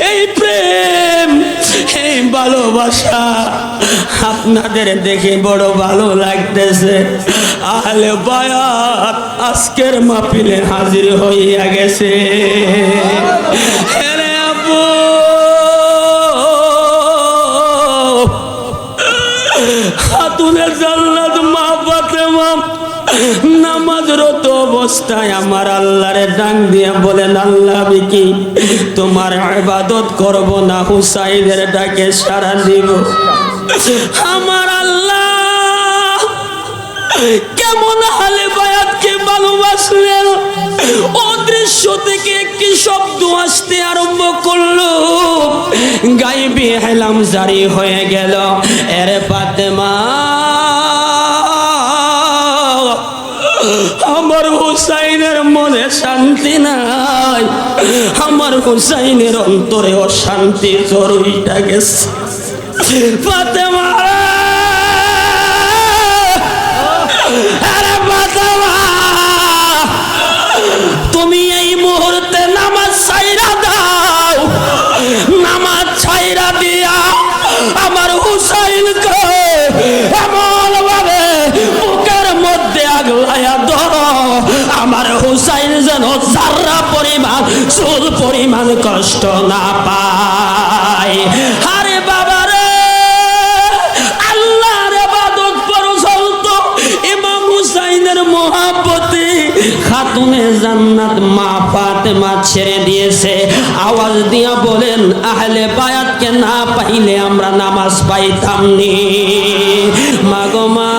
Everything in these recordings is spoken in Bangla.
এই প্রেম, এই ভালোবাসা আপনাদের দেখে বড় ভালো লাগতেছে। আহলে বায়াত আজকের মাহফিলে হাজির হইয়া গেছে। আরে আপু, খাতুনে জান্নাত মা ফাতেমা নামাজরত অবস্থায় আমার আল্লাহরে ডাক দিয়ে বলেন, আল্লাহ আমি কি তোমার ইবাদত করব না হুসাইনের ডাকে সাড়া দিব? আমার আল্লাহ কেমন আহলে বায়াতকে ভালোবাসলেন, অদৃশ্য থেকে একটি শব্দ আসতে আরম্ভ করলো, গায়েবী হেলাম জারি হয়ে গেল। এরে ফাতেমা, আমার হুসাইনের মনে শান্তি নাই, আমার হুসাইনের অন্তরে অশান্তি জড়িয়ে গেছে। ফাতেমা, আরে ফাতেমা, তুমি এই মুহূর্তে নামাজ ছাইরা দাও। নামাজ ছাইরা দিয়া আমার হুসাইনকে এমন ভাবে বুকের মধ্যে আগলাইয়া ধরো, আমার হুসাইন যেন যারা পরিমাণ চুল পরিমাণ কষ্ট না পায়। আরে বাবা রে, আল্লাহর ইবাদত পরচলত ইমাম হুসাইনের মহব্বতে খাতুনে জান্নাত মা ফাতেমা ছেড়ে দিয়েছে। আওয়াজ দিয়া বলেন, আহলে বায়াতকে না পাইলে আমরা নামাজ পাইতাম নি। মাগো মা,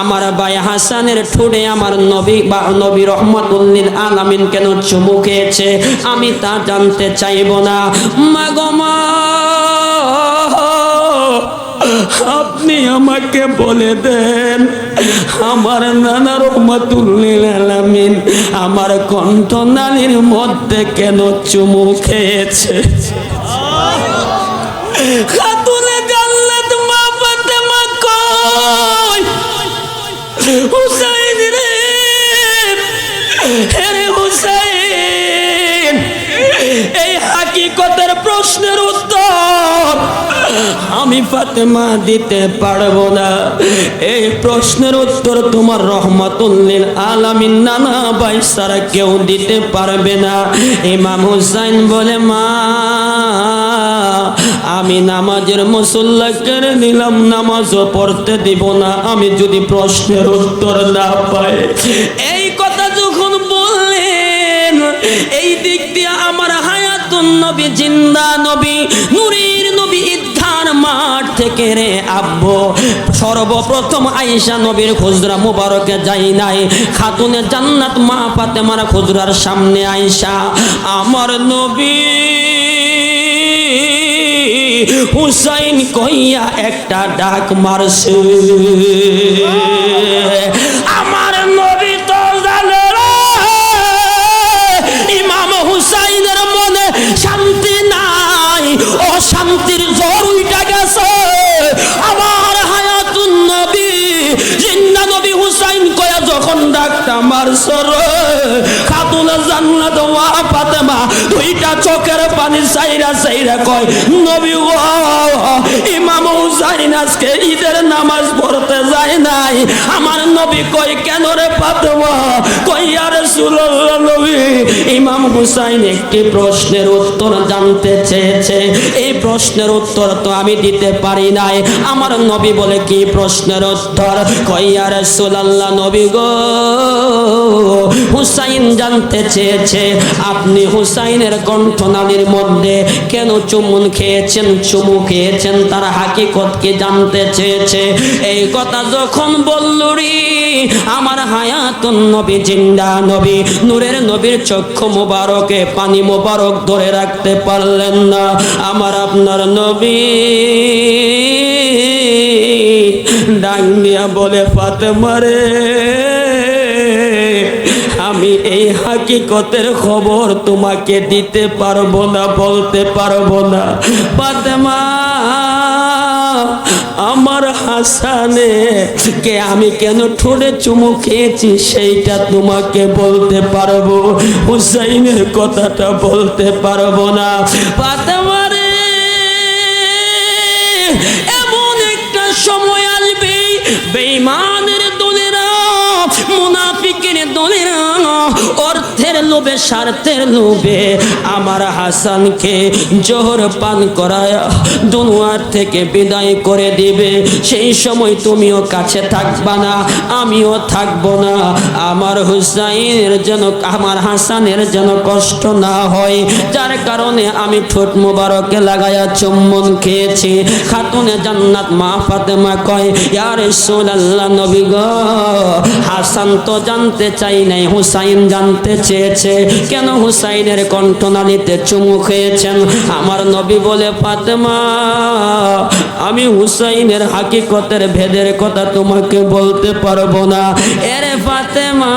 আমার ভাই হাসানের ঠোঁটে আমার নবী বা নবী রহমাতুল লিল আলামিন কেন চুমু খেয়েছে আমি তা জানতে চাইব না। মাগো মা, আপনি আমাকে বলে দেন, আমার নানা রহমাতুল লিল আলামিন আমার কণ্ঠনালীর মধ্যে কেন চুমু খেয়েছে? খাতুনে জান্নাত মা ফাতেমা কই? হুসাইন রে, হে হুসাইন, এই হাকিকতের প্রশ্নের উত্তর আমি ফাতেমা দিতে পারবো না। এই প্রশ্নের উত্তর তোমার রহমাতুল লিল আলামিন নানা ভাই ছাড়া কেউ দিতে পারবে না। ইমাম হুসাইন বলে, মা আমি নামাজের মুসল্লা কেড়ে নিলাম, নামাজও পড়তে দিব না আমি যদি প্রশ্নের উত্তর না পাই। এই কথা যখন বললেন, এই দিক দিয়ে আমার হায়াতুন নবী, জিন্দা নবী, নূরের নবী ইদ্ধার মাঠ থেকে রে আব্বু সর্বপ্রথম আয়েশা নবীর খুজরা মুবারকে যাই নাই, খাতুনে জান্নাত মা ফাতেমার খুজরার সামনে আয়েশা আমার নবী হুসাইন কইয়া একটা ডাক মারছে। আমার নবী তো জানে ইমাম হুসাইনের মনে শান্তি নাই, অশান্তির জ্বর উঠে গেছে। আমার হায়াতুন নবী, জিন্দা নবী হুসাইন কইয়া যখন ডাকটা মারছে, খাতুনে জান্নাত মা ফাতেমা দুইটা চোখের পানি সাইরা সাইরা কয়, নবী গো, ইমাম হুসাইন আজকে ঈদের নামাজ পড়তে যায় নাই। আমার নবী কই, কেন রে ফাতেমা? কই, ইয়া রাসূলুল্লাহ নবী, ইমাম হুসাইন একটি প্রশ্নের উত্তর জানতে চেয়েছে, এই প্রশ্নের উত্তর তো আমি দিতে পারি নাই। আমার নবী বলে, কি প্রশ্নের উত্তর? কই, ইয়া রাসূলুল্লাহ নবী গো, হুসাইন জানতে চেয়েছে আপনি হুসাইনের কণ্ঠনালীর মধ্যে কেন চুমু খেয়েছেন, তার হাকিকত কি জানতে চেয়েছে। এই কথা যখন বলল রে, আমার হায়াতুন নবী, জিন্দা নবী, নূরের নবীর চক্ষু মুবারকে পানি মুবারক ধরে রাখতে পারলেন না। আমার আপনার নবী ডাক দিয়া বলে, ফাতেমা রে, আমি এই হাকিকতের খবর তোমাকে দিতে পারবো না, বলতে পারবো না। ফাতেমা, আমার হাসানে কে আমি কেন ঠোঁটে চুমু খেয়েছি সেইটা তোমাকে বলতে পারবো, হুসাইনের কথাটা বলতে পারবো না। ফাতেমা রে, এমন একটা সময় আসবে বেঈমানের দলেরা, মুনাফিকের দলেরা অর্থের লোভে, স্বার্থের লোভে আমার হাসানকে জোহর পান করায় দুনিয়ার থেকে বিদায় করে দিবে। সেই সময় তুমিও কাছে থাকবা না, আমিও থাকবো না। আমার হুসাইনের যেন, আমার হাসানের যেন কষ্ট না হয়, যার কারণে আমি ঠোঁট মোবারকে লাগায়া চুম্বন খেয়েছি। খাতুনে জান্নাত মা ফাতেমা কয়, ইয়া রাসূলুল্লাহ, নবী গো, হাসান তো জানতে চাই নাই, হুসাইন জানতে চেয়েছে কেন হুসাইনের কণ্ঠনালীতে চুমু খেয়েছেন। আমার নবী বলে, ফাতেমা, আমি হুসাইনের হাকিকতের ভেদের কথা তোমাকে বলতে পারবো না। এরে ফাতেমা,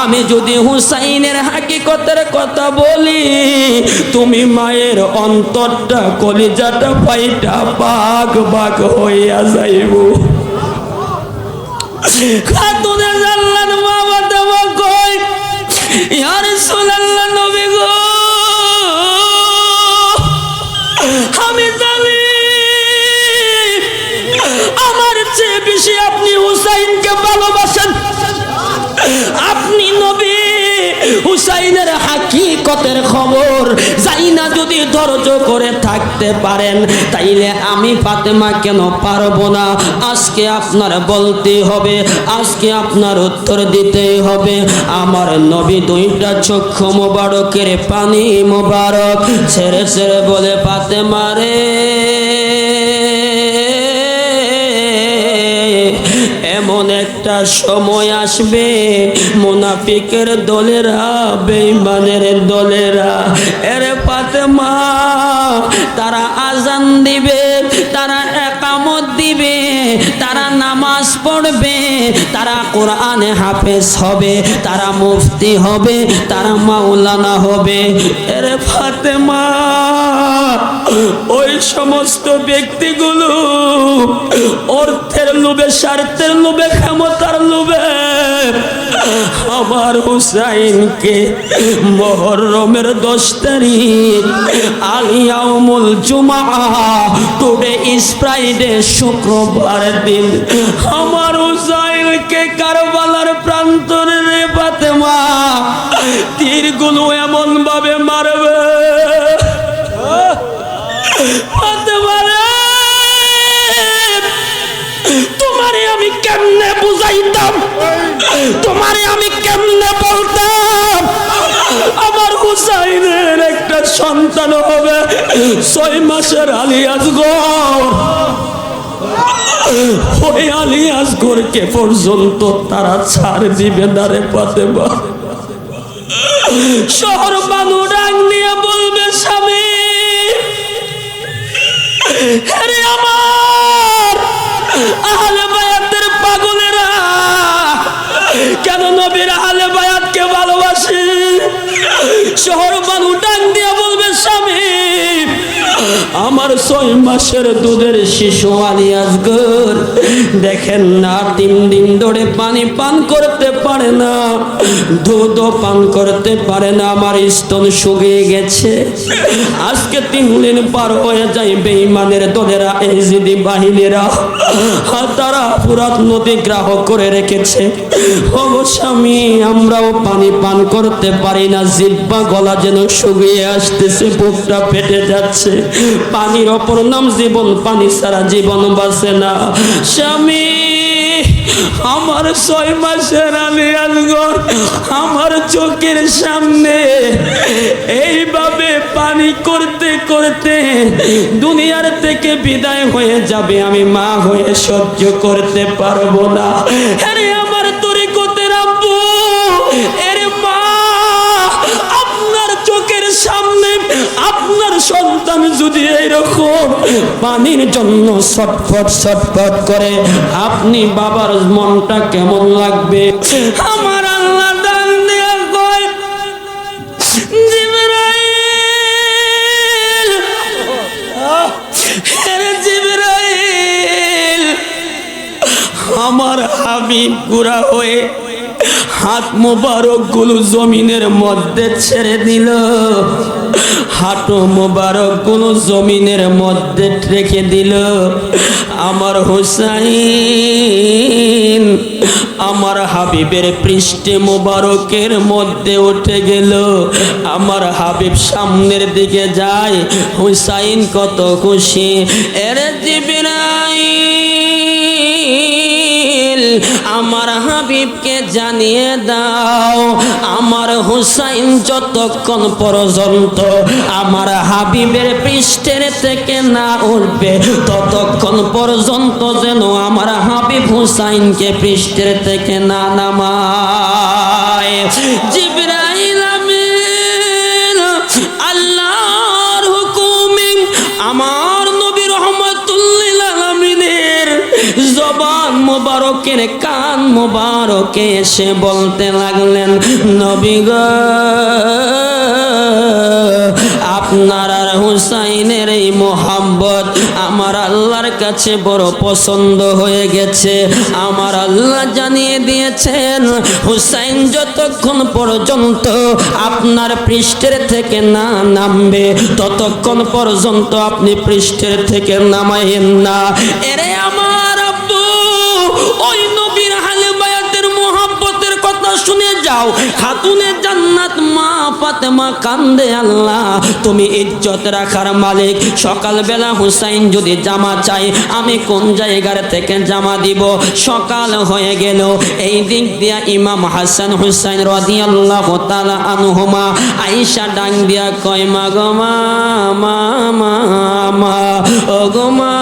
আমি যদি হুসাইনের হাকিকতের কথা বলি, তুমি মায়ের অন্তরটা, কলিজাটা ফাইটা বাগ বাগ হইয়া যাইব। খাতুনে জান্নাত মা ফাতেমা কয়, ইয়া রাসূলুল্লাহ, নবী গো, আমি জানি আমার চেয়ে বেশি আপনি হুসাইনকে ভালোবাসেন। আপনি নবী, হুসাইনের হাকিকতের খবর জানি না যদি ধৈর্য করে থাকতে পারেন, তাইলে আমি ফাতেমা কেন পারবো না? আজকে আপনার বলতে হবে, আজকে আপনার উত্তর দিতে হবে। আমার নবী দুইটা চক্ষু মোবারকের পানি মোবারক ছেড়ে ছেড়ে বলে, ফাতেমা রে, এমন একটা সময় আসবে মুনাফিকের দলেরা, বেঈমানের দলেরা, এরে ফাতেমা, তারা আজান দিবে, তারা একামত দিবে, তারা নামাজ পড়বে, তারা কোরআনে হাফেজ হবে, তারা মুফতি হবে, তারা মাওলানা হবে। এরে ফাতেমা, ওই সমস্ত ব্যক্তিগুলো অর্থের লোভে, স্বার্থের লোভে, ক্ষমতার লোভে আমার হুসাইনকে মুহররমের 10 তারিখ, আলিয়াউমুল জুমআ, টুডে ইজ ফ্রাইডে, শুক্রবার দিন আমার হুসাইনকে কারবালার প্রান্তরে রে ফাতেমা তীরগুলো এমন ভাবে মারবে, ফাতেমা রে, তোমারে আমি কেমনে বুঝাইতাম, তোমারে আমি কেমনে বলতাম আমার হুসাইনের একটা সন্তান হবে 6 মাসের আলী আসগর। ওই আলী আসগরকে পর্যন্ত তারা ছাড় দিবে না রে ফাতেমা। শহর বানু ডাক দিয়ে বলবে, স্বামী, আরে আমার আহলে বায়াতের পাগলেরা কেন নবীর আহলে বায়াতকে ভালোবাসে? শহর বানু ডাক দিয়ে বলবে, স্বামী, আমার 6 মাসের দুধের শিশু আলী আসগর দেখেন না 3 দিন ধরে পানি পান করতে পারে না, দুধও পান করতে পারে না, আমার স্তন শুকিয়ে গেছে। আজকে 3 দিন পার হয়ে যায়, বেঈমানের দলেরা, এজিদি বাহিনীরা তারা ফুরাত নদী গ্রাহক করে রেখেছে। ও স্বামী, আমরাও পানি পান করতে পারি না, জিহ্বা গলা যেন শুকিয়ে আসতেছে, বুকটা ফেটে যাচ্ছে। পানির অপর নাম জীবন, পানি ছাড়া জীবন বাঁচে না। স্বামী, আমার 6 মাসের আলী আসগর আমার চোখের সামনে এইভাবে পানি করতে করতে দুনিয়ার থেকে বিদায় হয়ে যাবে, আমি মা হয়ে সহ্য করতে পারবো না। আরে আমার তরিকতের আব্বু, এরে মা, আপনার চোখের সামনে আপনার সন্তান যদি এইরকম পানির জন্য ছটফট ছটফট করে, আপনি বাবার মনটা কেমন লাগবে? আমার আল্লাহ ডাক দিয়ে কয়, জিবরাইল, আরে হাবিব গুড়া হয়ে হাত মোবারক গুলো জমিনের মধ্যে ছেড়ে দিল, হাঁটু মোবারক গুলো জমিনের মধ্যে রেখে দিল। আমার হুসাইন আমার হাবিবের পৃষ্ঠে মোবারকের মধ্যে উঠে গেল। আমার হাবিব সামনের দিকে যায়, হুসাইন কত খুশি। এরে জিবরাইল আমার হাবিবকে জানিয়ে দাও, আমার হুসাইন যতক্ষণ পর্যন্ত আমার হাবিবের পৃষ্ঠের থেকে না উঠবে ততক্ষণ পর্যন্ত যেন আমার হাবিব হুসাইনকে পৃষ্ঠের থেকে না নামায়। জিবরাইল আমিন আল্লাহর হুকুমে আমার নবী রহমাতুল্লিল আলামিনের জবান মোবারকের কান মোবারকে এসে বলতে লাগলেন, নবী গো আপনার আর হুসাইনের এই মোহাব্বত আমার আল্লাহর কাছে বড় পছন্দ হয়ে গেছে। আমার আল্লাহ জানিয়ে দিয়েছেন হুসাইন যতক্ষণ পর্যন্ত আপনার পৃষ্ঠের থেকে না নামবে ততক্ষণ পর্যন্ত আপনি পৃষ্ঠের থেকে নামাইয়েন না। এরে আমার আব্বু ওই নবীর হালে বায়াতের মোহাব্বতের কথা শুনে যাও। খাতুনে জান্নাত মা ফাতেমা কান্দে, আল্লাহ তুমি ইজ্জত রাখার মালিক, সকালবেলা হুসাইন যদি জামা চাই আমি কোন জায়গার থেকে জামা দিব? সকাল হয়ে গেল, এই দিক দিয়া ইমাম হাসান হুসাইন রাদিয়াল্লাহু তাআলা আনহুমা আয়েশা ডাং দিয়া কয়, মা গো মা মা মা মা ও গো মা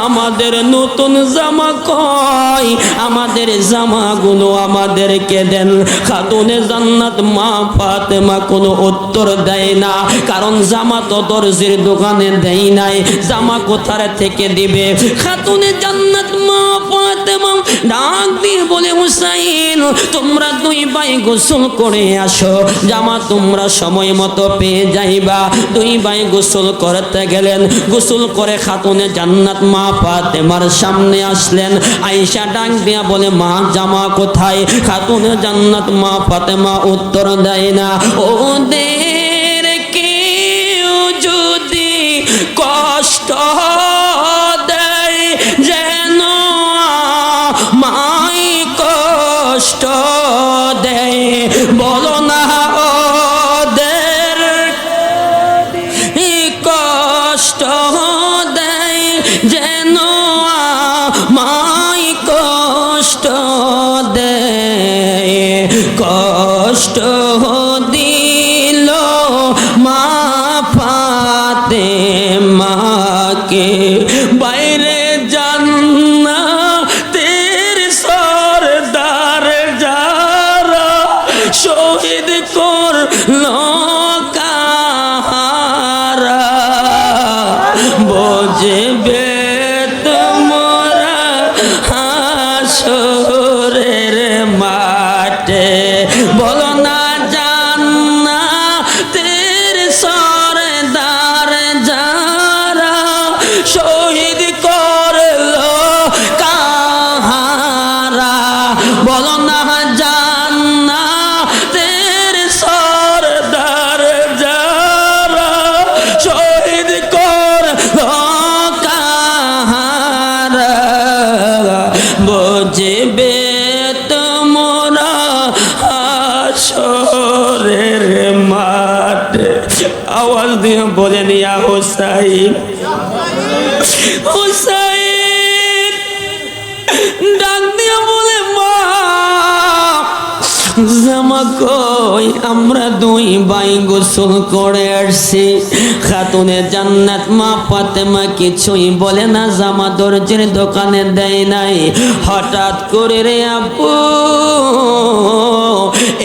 আমাদের নতুন জামা কই, আমাদের জামাগুলো আমাদেরকে দেন। খাতুনে জান্নাত মা ফাতেমা কোনো উত্তর দেয় না, কারণ জামা তো দর্জির দোকানে দেয় নাই, জামা কোথায় থেকে দিবে? খাতুনে জান্নাত মা ফাতেমা ডাক দিয়ে বলে, হুসাইন তোমরা দুই ভাই গোসল করে আসো, জামা তোমরা সময় মতো পেয়ে যাইবা। দুই ভাই গোসল করতে গেলেন, গোসল করে খাতুনে জান্নাত মা ফাতেমার সামনে আসলেন। আয়েশা ডাক দিয়া বলে, মা জামা কোথায়? খাতুনে জান্নাত মা ফাতেমা উত্তর দেয় না। ওদের কেউ যদি কষ্ট দেয় যেন মাই কষ্ট দেয়, বলো না ওদের কষ্ট দেয় যেন মাই কষ্ট দেয়। কষ্ট দিল মা ফাতেমাকে বাইরে জান্নাতের সরদার যারা শহীদ করলো কাহারা, বুঝবে তোমরা হাসরের মাঠে, বলো না জান্নাতের সরদার যারা শহীদ করলো কাহারা, বলো না জান্নাতের সরদার যারা শহীদ করলো কাহারা, বুঝবে তোমরা হাসরের মাঠে। আওয়াজ দিয়ে বলেন, ইয়া হুসাইন হুসাইন। ডাক দিয়ে বলে, মা জামা কই? আমরা দুই ভাই গোসল করে আসছি। খাতুনে জান্নাত মা ফাতেমা কিছুই বলে না, জামা দর্জির দোকানে দেয় নাই। হঠাৎ করে রে আপু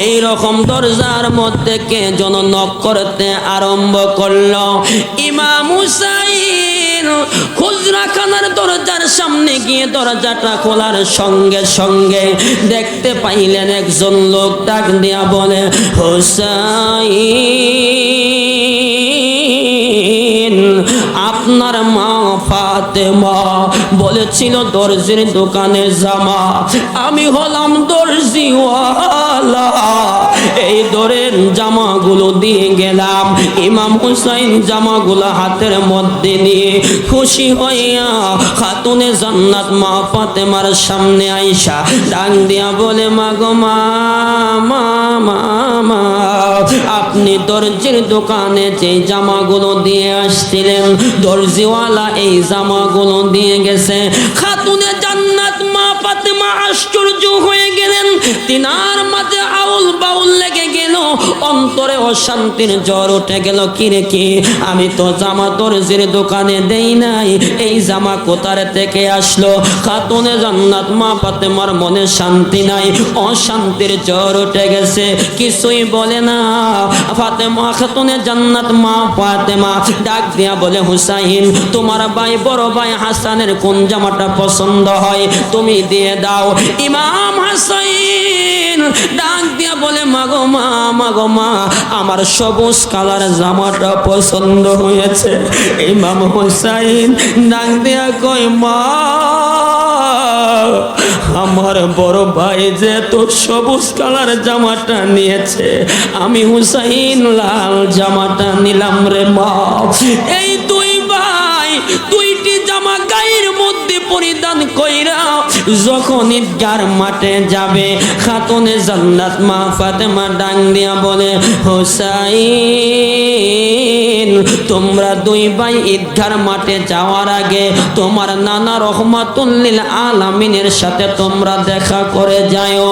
এই রকম দরজার মধ্যে কে যেন নক করতে আরম্ভ করলো। ইমাম হুসাইন খুজরাখানার দরজার সামনে গিয়ে দরজাটা খোলার সঙ্গে সঙ্গে দেখতে পাইলেন একজন লোক ডাক দিয়া বলে, হুসাইন আপনার মা ফাতেমা বলেছিল দর্জির দোকানে জামা, আমি হলাম দর্জিওয়ালা, এই দরের জামাগুলো দিয়ে গেলাম। ইমাম হুসাইন জামাগুলো হাতের মধ্যে নিয়ে খুশি হইয়া খাতুনে জান্নাত মা ফাতেমার সামনে আইসা ডাক দিয়া বলে, মা গো মা, আপনি দর্জির দোকানে যে জামাগুলো দিয়ে আসছিলেন, দর্জিওয়ালা এই জামাগুলো দিয়ে গেছে। খাতুনে জান্নাত মা ফাতেমা আশ্চর্য হয়ে গেলেন, তিনার মাঝে আউল বাউল লেগে গেল, অন্তরে অশান্তির জ্বর উঠে গেল। কিরে কি, আমি তো জামা দর্জির দোকানে দেই নাই, এই জামা কোথার থেকে আসলো? খাতুনে জান্নাত মা ফাতেমার মনে শান্তি নাই, অশান্তির জ্বর উঠে গেছে, কিছুই বলে না। ফাতেমা খাতুনে জান্নাত মা ফাতেমা ডাক দিয়া বলে, হুসাইন, তোমার ভাই বড় ভাই হাসানের কোন জামাটা পছন্দ হয় তুমি দিয়ে দাও। ইমাম হাসাইন ডাক দিয়া বলে, মাগো মা, মাগো মা, আমার সবুজ কালার জামাটা পছন্দ হয়েছে। ইমাম হুসাইন ডাক দিয়া কই, মা, আমার বড় ভাই যে তোর সবুজ কালার জামাটা নিয়েছে, আমি হুসাইন লাল জামাটা নিলাম রে মা। এই দুই ভাই দুইটি জামা গায়ের মধ্যে পরিধান কইরা যখন ঈদগার মাঠে যাবে, খাতুনে জান্নাত মা ফাতেমা ডাক দিয়া বলে, হুসাইন, তোমরা দুই ভাই ঈদগার মাঠে যাওয়ার আগে তোমার নানা রহমাতুল লিল আলামিনের সাথে তোমরা দেখা করে যাও।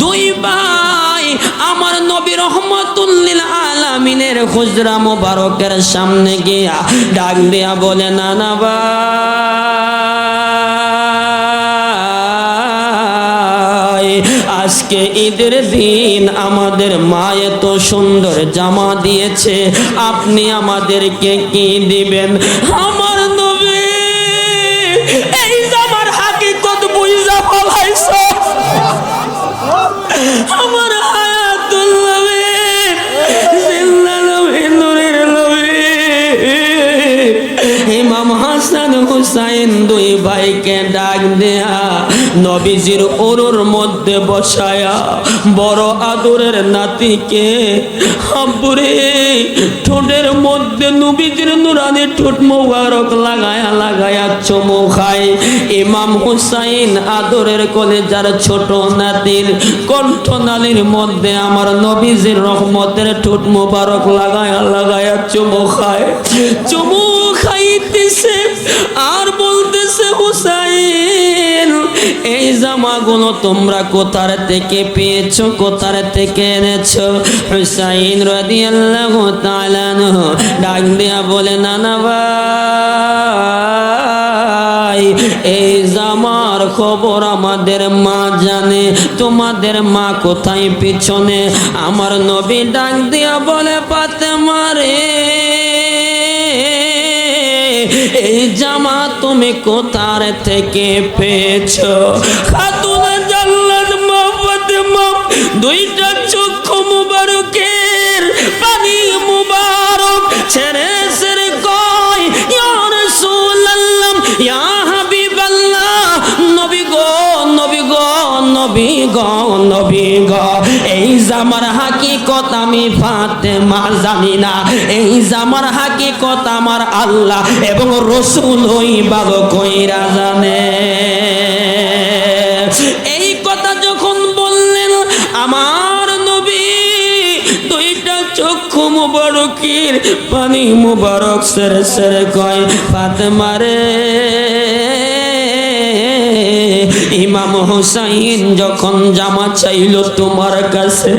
দুই ভাই আমার নবী রহমাতুল লিল আলামিনের হুজরা মোবারকের সামনে গিয়া ডাক দিয়া বলে, নানা ভাই, আজকে ঈদের দিন আমাদের মা এত সুন্দর জামা দিয়েছে, আপনি আমাদেরকে কি দিবেন? আমার নবী এই জামার হাকিকত বুঝা ফলাইছো। আমার হায়াতুল নবী, জিন্দা নবী, নূরের নবী। ইমাম হাসান হুসাইন দুই ভাইকে ডাক দেয়া নবীজির ওরুর মধ্যে বসায়া বড় আদরের নাতিকে, আব্বুরে, ঠোঁটের মধ্যে নবীজির নুরানি ঠোঁট মোবারক লাগায়া লাগায়া চুমু খায়। ইমাম হুসাইন আদরের কলেজার ছোট নাতির কণ্ঠনালীর মধ্যে আমার নবীজির রহমতের ঠোঁট মোবারক লাগায়া লাগায়া চুমু খায়। চুমু খাইতেছে আর বলতেছে, হুসাইন, এই জামাগুলো তোমরা কোথার থেকে পেয়েছো, কোথার থেকে এনেছো? হুসাইন রাদিয়াল্লাহু তাআলা আনহু ডাক দিয়া বলে, নানা ভাই, এই জামার খবর আমাদের মা জানে, তোমাদের মা কোথায় পিছনে? আমার নবী ডাক দিয়া বলে, ফাতেমা রে, এই জামা তুমি কোথার থেকে পেয়েছো? খাতুনে জান্নাত মা ফাতেমা দুইটা চক্ষু মুবারকের পানি মুবারক ছেড়ে ছেড়ে কয়, ইয়া রাসূলুল্লাহ, ইয়া হাবিবাল্লাহ, নবী গো, নবী গো, নবী গো, নবী গো, এই জামার হাকিকত আমি ফাতেমা জানি না, এই জামার হাকিকত আমার আল্লাহ এবং রাসূলই ভালো কইরা জানে। এই কথা যখন বললেন, আমার নবী দুইটা চক্ষু মুবারকের পানি মুবারক সেরে সেরে কয়, ফাতেমা রে, ইমাম হুসাইন যখন জামা চাইল তোমার কাছে,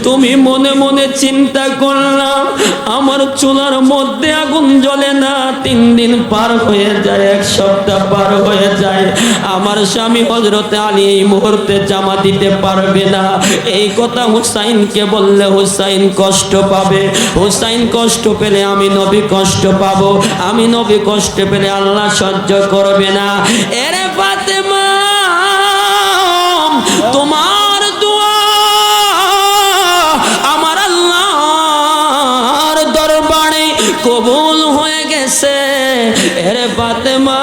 তুমি মনে মনে চিন্তা করলাম আমার চুলার মধ্যে আগুন জ্বলে না, 3 দিন পার হয়ে যায়, 1 সপ্তাহ পার হয়ে যায়, আমার স্বামী হযরতে আলী এই মুহূর্তে জামা দিতে পারবে না। এই কথা হুসাইনকে বললে হুসাইন কষ্ট পাবে, হুসাইন কষ্ট পেলে আমি নবী কষ্ট পাবো, আমি নবী কষ্ট পেলে আল্লাহ সহ্য করবে না। এরে ফাতেমা, তোমার দোয়া আমার আল্লাহর দরবারে কবুল হয়ে গেছে। এরে ফাতেমা,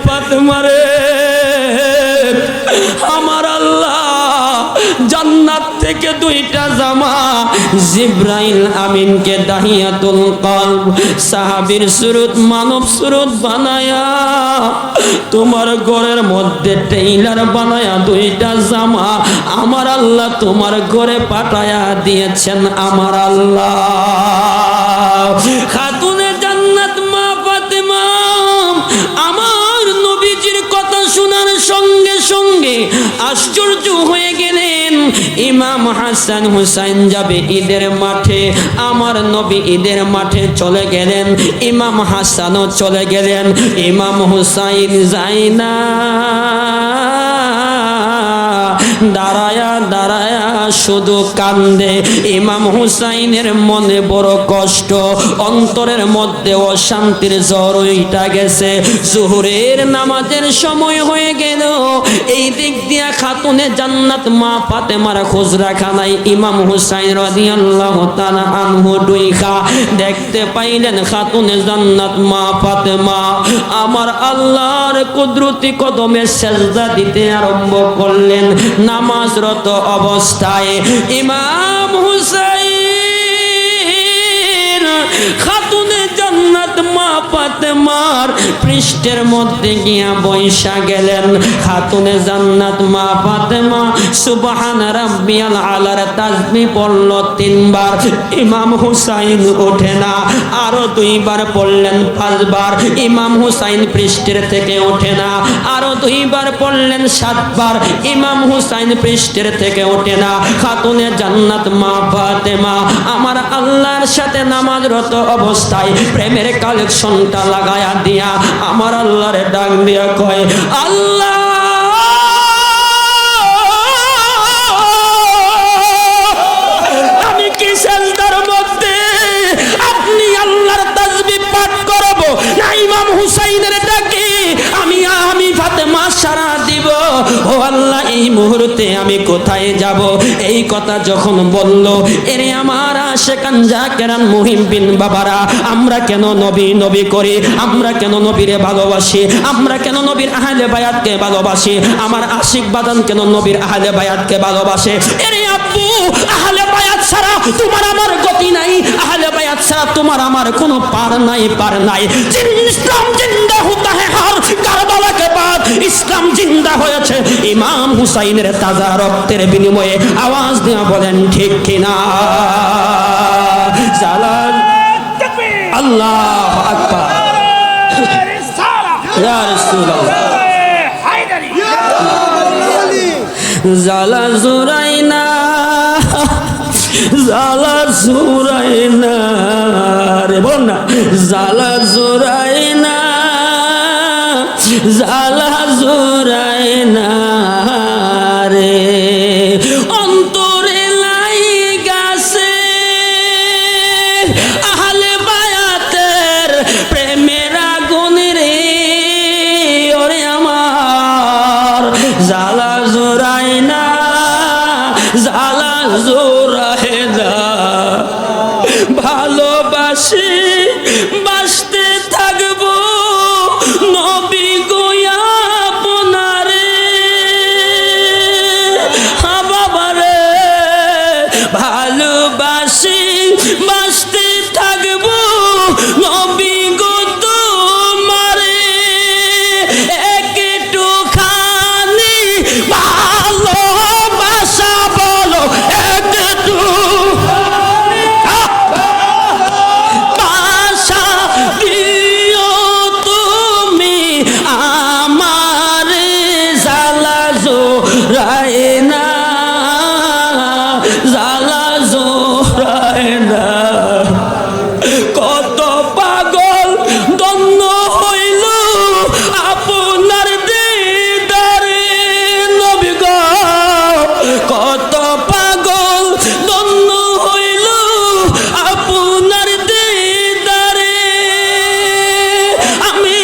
ফাতেমা রে, আমার আল্লাহ জান্নাত থেকে দুইটা জামা জিবরাইল আমিনকে দাহিয়াতুল কলব সাহাবীর সুরত মানব সুরত বানায়া তোমার ঘরের মধ্যে টেইলার বানায়া দুইটা জামা আমার আল্লাহ তোমার ঘরে পাঠায়া দিয়েছেন আমার আল্লাহ। খাতুনে জান্নাত মা ফাতেমা আমার নবীজির কথা শোনার সঙ্গে সঙ্গে আশ্চর্য হয়ে গেলেন। ইমাম হাসান হুসাইন যাবে ঈদের মাঠে, আমার নবী ঈদের মাঠে চলে গেলেন, ইমাম হাসানও চলে গেলেন, ইমাম হুসাইন যায় না, দাঁড়ায়া দাঁড়ায়া শুধু কান্দে। ইমাম হুসাইনের মনে বড় কষ্ট, অন্তরের মধ্যে অশান্তির জ্বর উঠা গেছে। জোহরের নামাজের সময় হয়ে গেল, এই দিক দিয়া খাতুনে জান্নাত মা ফাতেমার খোঁজ রাখা নাই। ইমাম হুসাইন রাদিয়াল্লাহু তাআলা আনহু দুইখা দেখতে পাইলেন খাতুনে জান্নাত মা ফাতেমা আমার আল্লাহর কুদরতি কদমে সেজদা দিতে আরম্ভ করলেন নামাজরত অবস্থায়। ইমাম হুসাইন খাতুনে জান্নাত মা ফাতেমার পৃষ্ঠের মধ্যে গিয়া বৈশা গেলেন। খাতুনে জান্নাত মা ফাতেমা সুবহান রাব্বিয়াল আলার তাসবিহ পড়ল 3 বার। ইমাম হুসাইন ওঠে না, আরো 2 বার পড়লেন 5 বার। ইমাম হুসাইন পৃষ্ঠের থেকে ওঠে না, আরো 2 বার পড়লেন 7 বার। ইমাম হুসাইন পৃষ্ঠের থেকে ওঠে না। খাতুনে জান্নাত মা ফাতেমা আমার আল্লাহর সাথে নামাজরত অবস্থায় প্রেমের কালেকশনটা লাগায়া দিয়া আমার আল্লাহরে ডাক দিয়া কয়, আল্লাহ আমি কি সেজদার মধ্যে আপনি আল্লাহর তাসবিহ পাঠ করব না ইমাম হুসাইনের ডাকে আমি ফাতেমা সারা দিব? ও আল্লাহ এই মুহূর্তে আমি কোথায় যাব? এই কথা যখন বলল, এরে আমার আশিকান জাকেরান মুহিব্বিন বাবারা, আমরা কেন নবী নবী করি? আমরা কেন নবীরে ভালোবাসি? আমরা কেন নবীর আহলে বায়াতকে ভালোবাসি? আমার আশিক বাদান কেন নবীর আহলে বায়াতকে ভালোবাসে? এরে আব্বু, আহলে বায়াত ছাড়া তোমার আমার গতি নাই, আহলে বায়াত ছাড়া তোমার আমার কোনো পার নাই, পার নাই। ইসলাম জিন্দা হতা হ্যায় হার কারবালা কে বাদ, ইসলাম জিন্দা হয়েছে ইমাম হুসাইনের তাজা রক্তের বিনিময়ে। আওয়াজ দিয়ে বলেন ঠিক কিনা? জালাল আল্লাহু আকবার, ইয়া রাসূলুল্লাহ। জালা জুরাইনা, জালা জুরাইনা রে, বল না, জালা জুরাইনা, জালা জুরাইনা রে, অন্তরে লাইগাছে আহলে বায়াতের প্রেমের আগুন রে, ওরে আমার জালা জুরাইনা, জালা জুরাইনা, ভালোবাসি বাসতে থাকবো নবী গো আপনারে, হা বাবা রে, ভালোবাসি বাসতে থাকবো নবী গো তোমারে, একটুখানি ভালোবাসা বলো, একটু বাসা দিও তুমি আমারে, জালা জোরাইনা, জালা জোরাইনা। কত পাগল দন্ন হইল আপনার দিদারে নবী গো, কত পাগল দন্ন হইল আপনার দিদারে, আমি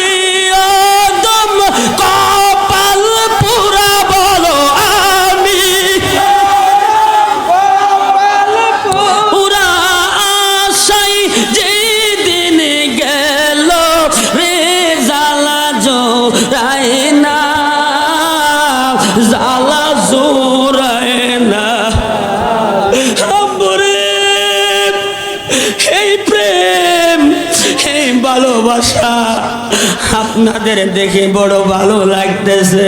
আদম কপাল পুরা বলো, আমি পুরা আইসা আপনাদের দেখে বড় ভালো লাগতেছে।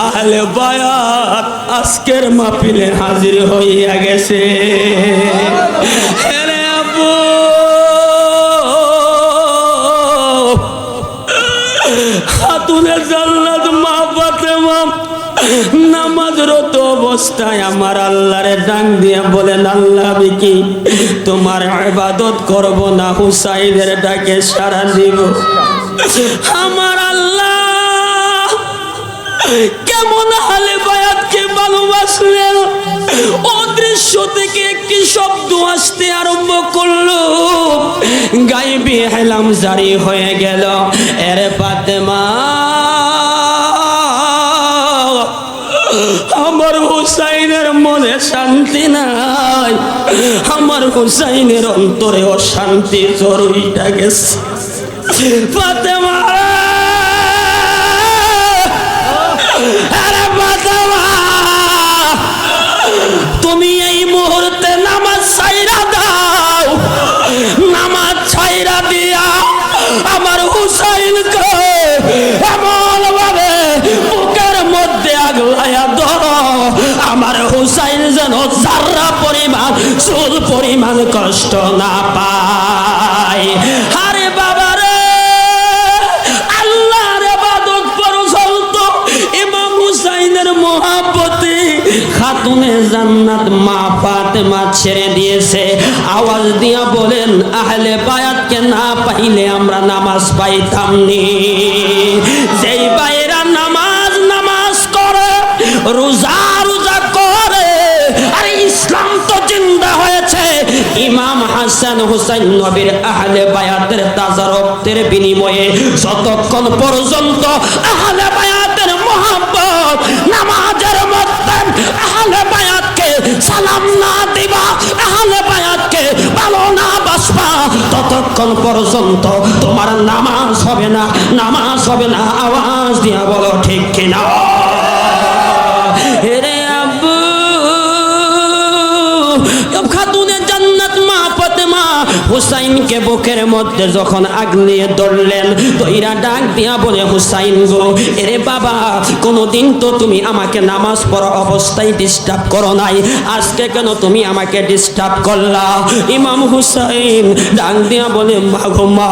আহলে বায়াত আজকের মাহফিলে হাজির হইয়া গেছে। আরে আব্বু, খাতুনে জান্নাত মা ফাতেমা নামাজরত অবস্থায় আমার আল্লাহরে ডাক দিয়া বলেন, আল্লাহ আমি কি তোমার ইবাদত করব না হুসাইনের ডাকে সাড়া দিব? আমার আল্লাহ কেমন আহলে বায়াতকে ভালোবাসলেন, অদৃশ্য থেকে একটি শব্দ আসতে আরম্ভ করলো, গায়েবী হেলাম জারি হয়ে গেল, এরে ফাতেমা আমার হুসাইনের মনে শান্তি নাই, আমার হুসাইনের অন্তরে অশান্তি জরুরিটা গেছে। ফাতেমা, আরে ফাতেমা, তুমি এই মুহূর্তে নামাজ ছাইরা দাও, নামাজ ছাইরা দিয়া আমার হুসাইনকে এমন ভাবে বুকের মধ্যে আগলাইয়া ধরো, আমার হুসাইন যেন যারা পরিমাণ চুল পরিমাণ কষ্ট না পায়। আরে বাবা রে, আল্লাহর ইবাদত পর্যন্ত ইমাম হুসাইনের মহব্বতে খাতুনে জান্নাত মা ফাতেমা ছেড়ে দিয়েছে। আওয়াজ দিয়া বলেন, আহলে বায়াতকে না পাইলে আমরা নামাজ পাইতাম নি। যেই বাইরা নামাজ নামাজ করে, রোজা রোজা করে, আরে ইসলাম তো জিন্দা হয়েছে। ইমাম হাসান হুসাইন নবীর আহলে বায়াতের তাজা রক্তের বিনিময়ে যতক্ষণ পর্যন্ত আহলে বায়াতের মহব্বত নামাজের মধ্যে আহলে বায়াতকে সালাম না দিবা, আহলে বায়াতকে ভালো না বাসবা, ততক্ষণ পর্যন্ত তোমার নামাজ হবে না, নামাজ হবে না। আওয়াজ দিয়া বলো ঠিক কিনা? রে আব্বু, খাতুনে জান্নাত মা ফাতেমা হুসাইনকে বুকের মধ্যে যখন আগলিয়ে ধরলেন, তইরা ডাক দিয়া বলে, হুসাইন গো, এরে বাবা, কোনদিন তো তুমি আমাকে নামাজ পড়া অবস্থায় ডিস্টার্ব করো নাই, আজকে কেন তুমি আমাকে ডিস্টার্ব করলা? ইমাম হুসাইন ডাক দিয়া বলে, মা গো মা,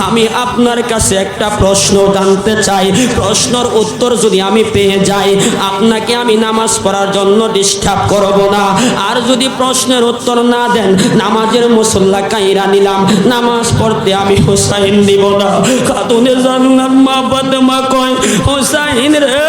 আমি আপনার কাছে একটা প্রশ্ন জানতে চাই, প্রশ্নের উত্তর যদি আমি পেয়ে যাই আপনাকে আমি নামাজ পড়ার জন্য ডিস্টার্ব করব না, আর যদি প্রশ্নের উত্তর না দেন নামাজের মুসল্লা কাইরা নিলাম, নামাজ পড়তে আমি হুসাইন দিব না। খাতুনে জান্নাত মা ফাতেমা কয়, হুসাইন রে,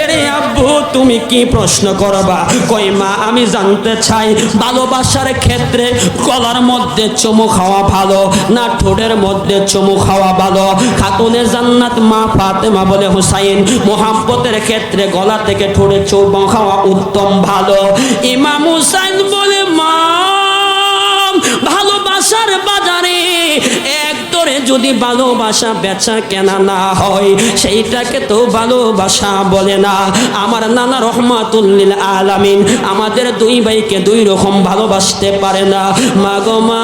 এরে আব্বু তুমি কি প্রশ্ন করবা? কই মা, আমি জানতে চাই ভালোবাসার ক্ষেত্রে গলার মধ্যে চুমু খাওয়া ভালো না ঠোঁটের মধ্যে চুমু খাওয়া ভালো? খাতুনে জান্নাত মা ফাতেমা বলে, হুসাইন, মোহাব্বতের ক্ষেত্রে গলা থেকে ঠোঁটে চুমু খাওয়া উত্তম ভালো। ইমাম হুসাইন বলে, মা, ভালোবাসার বাজারে একদরে যদি ভালোবাসা বেচা কেনা না হয় সেইটাকে তো ভালোবাসা বলে না। আমার নানা রহমাতুল্লিল আলামিন আমাদের দুই ভাইকে দুই রকম ভালোবাসতে পারে না। মা গো মা,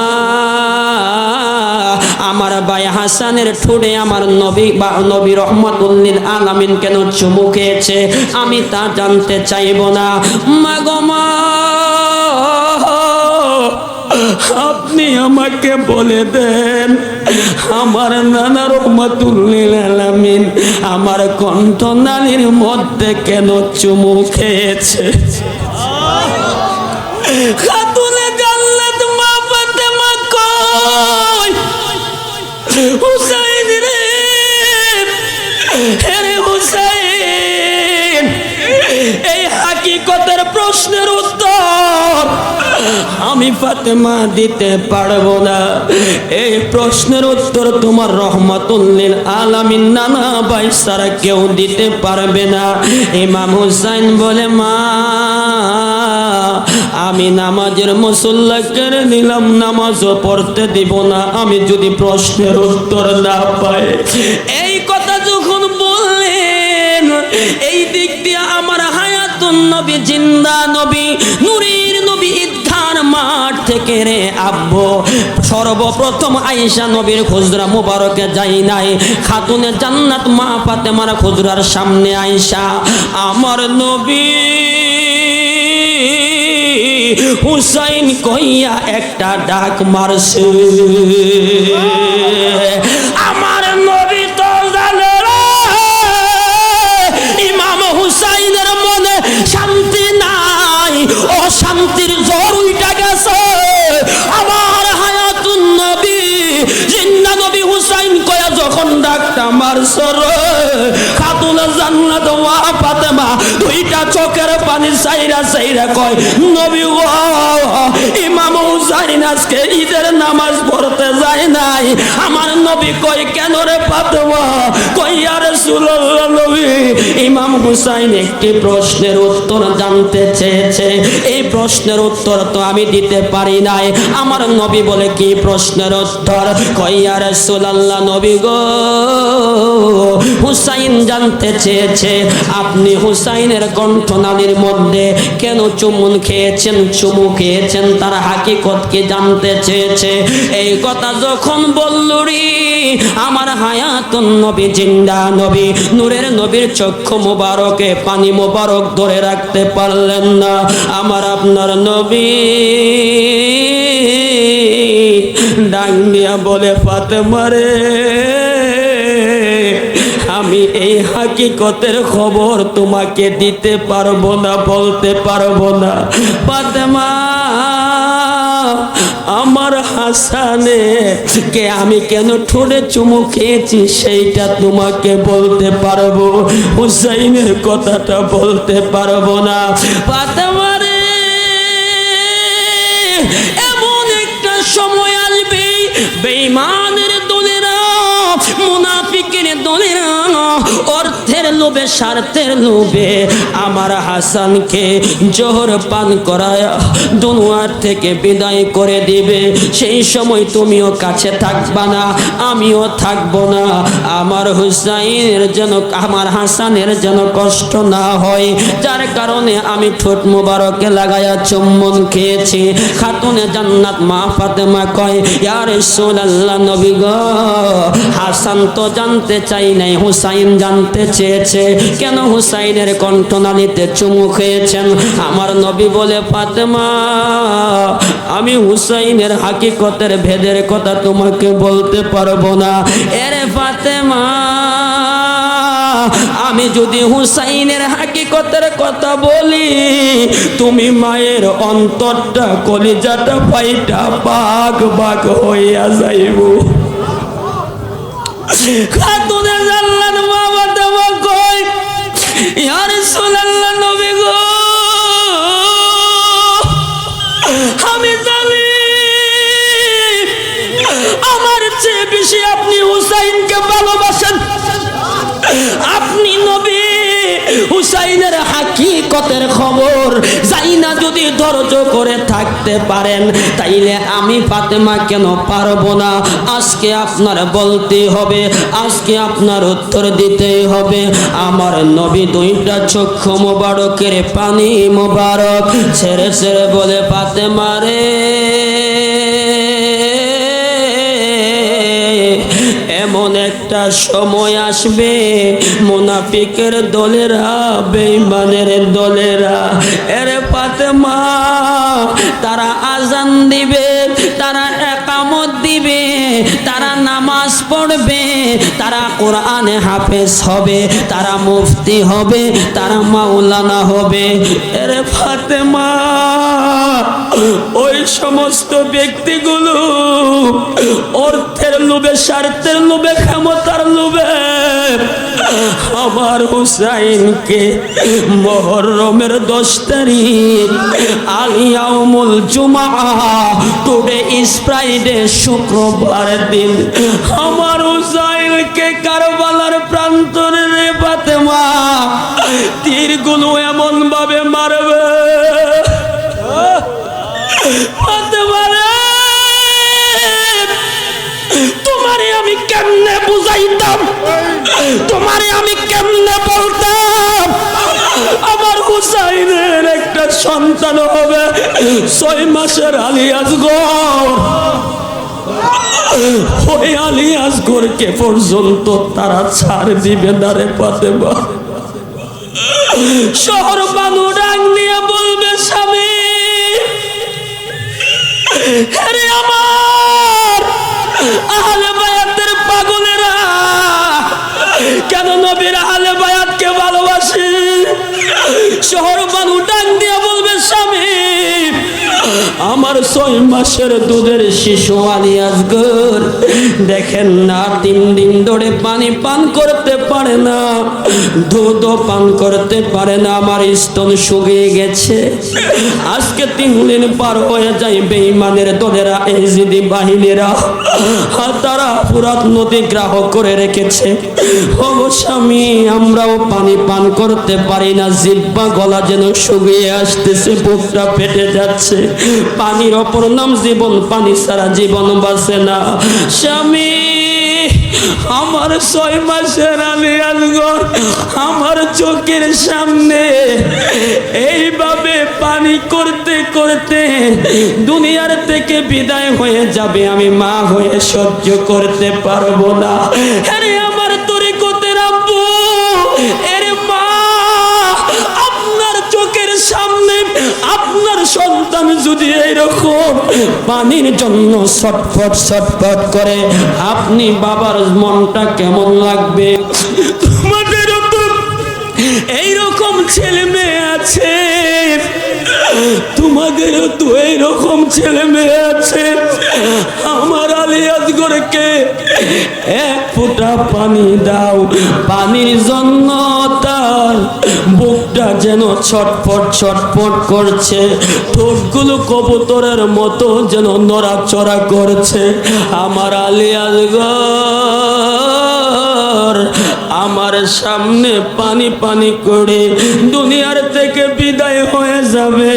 আমার ভাই হাসানের ঠোঁটে আমার নবী রহমাতুল্লিল আলামিন কেন চুমু খেয়েছে আমি তা জানতে চাইব না। মা গো মা, আপনি আমাকে বলে দেন, আমার নানা রহমাতুল্লিল আলামিন আমার কণ্ঠনালীর মধ্যে কেন চুমু খেয়েছে? খাতুনে জান্নাত মা ফাতেমা কয়, হুসাইন রে, হে হুসাইন, এই হাকিকতের প্রশ্নের উত্তর আমি ফাতেমা দিতে পারবো না। এই প্রশ্নের উত্তর তোমার রহমাতুল্লিল আলামিন নানা ভাই ছাড়া কেউ দিতে পারবে না। ইমাম হুসাইন বলে, মা, আমি নামাজের মুসল্লা কেড়ে নিলাম, নামাজও পড়তে দিব না আমি যদি প্রশ্নের উত্তর না পাই। এই কথা যখন বললেন, এই দিক দিয়ে আমার হায়াতুন নবী, জিন্দা নবী, নূরের নবী ঈদগার মাঠ থেকে রে আব্বু, সর্বপ্রথম আয়েশা নবীর খুজরা মুবারকে যাই নাই, খাতুনে জান্নাত মা ফাতেমার খুজরার সামনে আয়েশা আমার নবী হুসাইন কইয়া একটা ডাক মারছে। আমার নবী তো জানে রে ইমাম হুসাইনের মনে শান্তি নাই, অশান্তির জ্বর উইটা গেছে। আমার হায়াতুন নবী জিন্দা নবী হুসাইন কয়া যখন ডাকটা মারছে রে, খাতুনে জান্নাত মা ফাতেমা দুইটা চোখের পানি সাইরা সাইরা কয় নবী গো, ইমাম হুসাইন আজকে ঈদের নামাজ পড়তে যায় নাই। আমার নবী কয় কেন রে ফাতেমা? কই ইয়া রাসূলুল্লাহ নবী, ইমাম হুসাইন একটি প্রশ্নের উত্তর জানতে চেয়েছে, এই প্রশ্নের উত্তর তো আমি দিতে পারি নাই। আমার নবী বলে কি প্রশ্নের উত্তর? কই ইয়া রাসূলুল্লাহ নবী গো, হুসাইন জানতে চেয়েছে আপনি হুসাইনের কণ্ঠনালীর মধ্যে কেন চুমুন খেয়েছেন, চুমু খেয়েছেন, তার হাকিকত কি জানতে চেয়েছে। এই কথা যখন বলল রে, আমার হায়াতুন নবী জিন্দা নবী নূরের নবীর চক্ষু মোবারকে পানি মোবারক ধরে রাখতে পারলেন না। আমার আপনার নবী ডাক দিয়া বলে ফাতেমা রে, আমি এই হাকিকতের খবর তোমাকে দিতে পারবো না, বলতে পারবো না। ফাতেমা আমার হাসানে কে আমি কেন ঠোঁটে চুমু খেয়েছি সেইটা তোমাকে বলতে পারবো, হুসাইনের কথাটা বলতে পারবো না। ফাতেমা রে, এমন একটা সময় আসবে বেঈমানের দলেরা, মুনাফিকের দলেরা অর্থের লোভে স্বার্থের লোভে আমার হাসানকে জোহর পান করায় দুনিয়ার থেকে বিদায় করে দিবে। সেই সময় তুমিও কাছে থাকবা না, আমিও থাকবো না। আমার হুসাইনের যেন, আমার হাসানের যেন কষ্ট না হয়, যার কারণে আমি ঠোঁট মুবারকে লাগায়া চুম্বন খেয়েছি। খাতুনে জান্নাত মা ফাতেমা কয় ইয়া রাসূলুল্লাহ নবী গো, হাসান তো জানতে চাই নাই, হুসাইন জানতে চেয়েছে কেন হুসাইনের কণ্ঠনালীতে চুমু খেয়েছেন। আমার নবী বলে ফাতেমা, আমি হুসাইনের হাকিকতের ভেদের কথা তোমাকে বলতে পারবো না। এরে ফাতেমা, আমি যদি হুসাইনের হাকিকতের কথা বলি, তুমি মায়ের অন্তরটা কলিজাটা ফাইটা বাগ বাগ হইয়া যাইব। খাতুনে জান্নাত মা ফাতেমা কয় ইয়া রাসূলুল্লাহ নবী গো, আমি জানি আমার চেয়ে বেশি আপনি হুসাইনকে ভালোবাসেন। আপনি নবী হুসাইনের হাকিকতের খবর জানি না যদি ধৈর্য করে থাকতে পারেন, তাইলে আমি ফাতেমা কেন পারবো না? আজকে আপনার বলতে হবে, আজকে আপনার উত্তর দিতে হবে। আমার নবী দুইটা চক্ষু মোবারকের পানি মোবারক ছেড়ে ছেড়ে বলে ফাতেমা রে, এমন একটা সময় আসবে মুনাফিকের দলেরা, বেঈমানের দলেরা, এরে ফাতেমা তারা আজান দিবে, তারা একামত দিবে, তারা নামাজ পড়বে, তারা কোরআনে হাফেজ হবে, তারা মুফতি হবে, তারা মাওলানা হবে। এরে ফাতেমা, ওই সমস্ত ব্যক্তিগুলো অর্থের লোভে, স্বার্থের লোভে, ক্ষমতার লোভে আমার হুসাইনকে মুহররমের 10 তারিখ আলিয়াউমুল জুমআ, টুডে ইজ ফ্রাইডে, শুক্রবার দিন আমার হুসাইনকে কারবালার প্রান্তরে রে ফাতেমা তীরগুলো এমন ভাবে মারবে। ফাতেমা রে, তোমারে আমি কেমনে বুঝাইতাম, তোমারে আমি কেমনে বলতাম আমার হুসাইনের একটা সন্তান হবে 6 মাসের আলী আসগর। ওই আলী আসগরকে পর্যন্ত তারা ছাড় দিবে না রে ফাতেমা। শহর বানু ডাক দিয়ে বলবে স্বামী, আরে আমার আহলে বায়াতের পাগলেরা কেন নবীর আহলে বায়াতকে ভালোবাসে? শহর বানু ডাক দিয়ে বলবে স্বামী, আমার 6 মাসের দুধের শিশু আলী আসগর দেখেন না 3 দিন ধরে পানি পান করতে পারে না, দুধও পান করতে পারে না, আমার স্তন শুকিয়ে গেছে। আজকে 3 দিন পার হয়ে যায়, বেঈমানের দলেরা এজিদি বাহিনীরা তারা ফুরাত নদী গ্রাহক করে রেখেছে। ও স্বামী, আমরাও পানি পান করতে পারি না, জিহ্বা গলা যেন শুকিয়ে আসতেছে, বুকটা ফেটে যাচ্ছে। পানির অপর নাম জীবন, পানি ছাড়া জীবন বাঁচে না। স্বামী, আমার 6 মাসের আলী আসগর আমার চোখের সামনে এইভাবে পানি করতে করতে দুনিয়ার থেকে বিদায় হয়ে যাবে, আমি মা হয়ে সহ্য করতে পারবো না। আরে আমার তরিকতের আব্বু, এরে মা, আপনার চোখের সামনে আপনার সন্তান যদি এইরকম পানির জন্য ছটফট ছটফট করে, আপনি বাবার মনটা কেমন লাগবে? তোমাদেরও তো এইরকম ছেলে মেয়ে আছে, তোমাদেরও তো এইরকম ছেলে মেয়ে আছে। আমার আলী আসগরকে 1 ফোঁটা পানি দাও, পানির জন্য তার বুকটা যেন ছটফট ছটফট করছে, ঠোঁটগুলো কবুতরের মতো যেন নড়াচড়া করছে। আমার আলী আসগর আমার সামনে পানি পানি করে দুনিয়ার থেকে বিদায় হয়ে যাবে,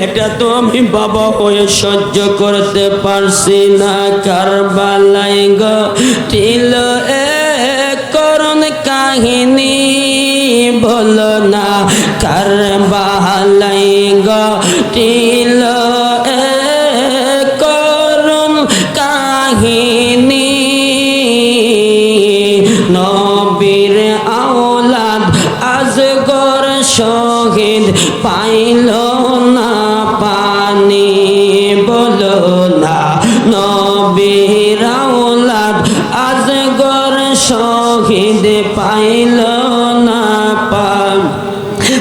এটা তো আমি বাবা হয়ে সহ্য করতে পারছি না। কারবালায় ঘটিল এক করুণ কাহিনী, বলো না কারবালায় ঘটিল এক করুণ কাহিনী, নবীর আওলাদ আসগর শহীদ পাইল না পানি, বলো না নবীর আওলাদ আসগর শহীদ পাইল না পানি।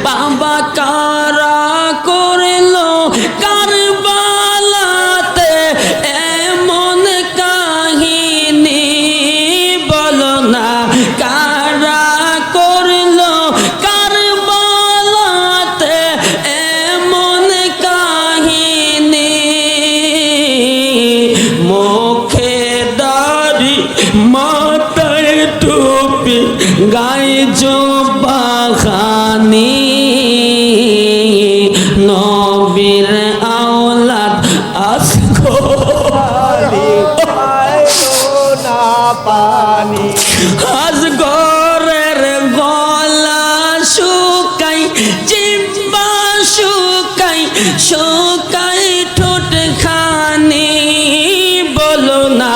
বাবা কারা করল কারবালাতে এমন কাহিনী, বলো না কারা করল কারবালাতে এমন কাহিনী, মুখে দাড়ি মাথায় টুপি গায়ে জুব্বা খানি, নবীর আওলাদ আসগর না পানি, আসগরের গলা শুকাই, জিহ্বা শুকাই, শুকাই ঠোঁট খানি, বলো না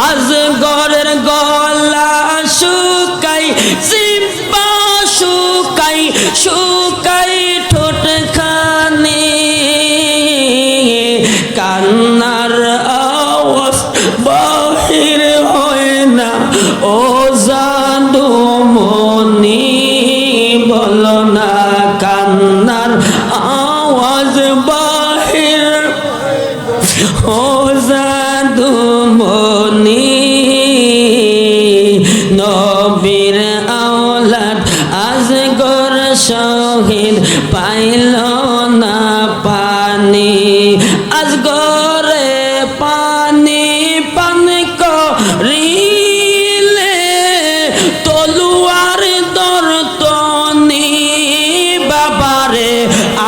আসগরের গলা শুকাই, জিহ্বা শুকাই, শুকাই ঠোঁট খানি, কান্নার আওয়াজ বাহির হয় না, ও জাদু মনি, বলো না কান্নার আওয়াজ বাহির, ও জাদু মনি, নবীর আওলাদ আসগর শহীদ পাইল না পানি, আসগরে পানি পান করিলে তলুয়ার দর্তনি, বাবারে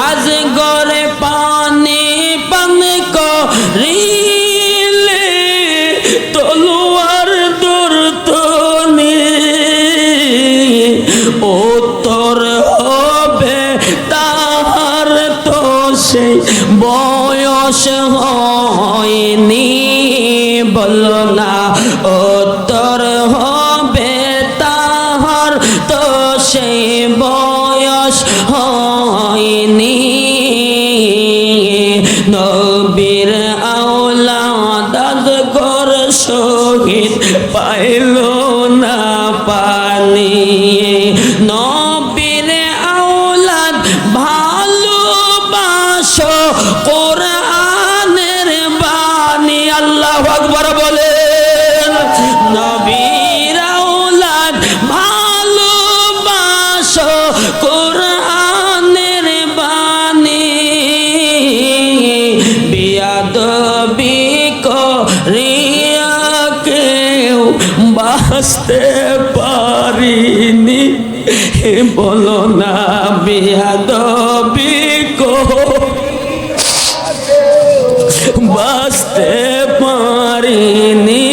আসগরে পানি পান করিলে বয়স হয়নি বলো না উত্তর হবে তাহার তো সেই বয়স হয়নি নবীর আওলাদ আজগর শহীদ পাইল না পানি নবীর আওলাদ ভালোবাসো কোরআনের বাণী আল্লাহু আকবার বলেন নবীর আওলাদ ভালোবাসো কোরআনের বাণী বিয়াদবি করিয়া কেউ বাঁচতে পারিনি বলো না বিয়াদবি বাঁচতে পারিনি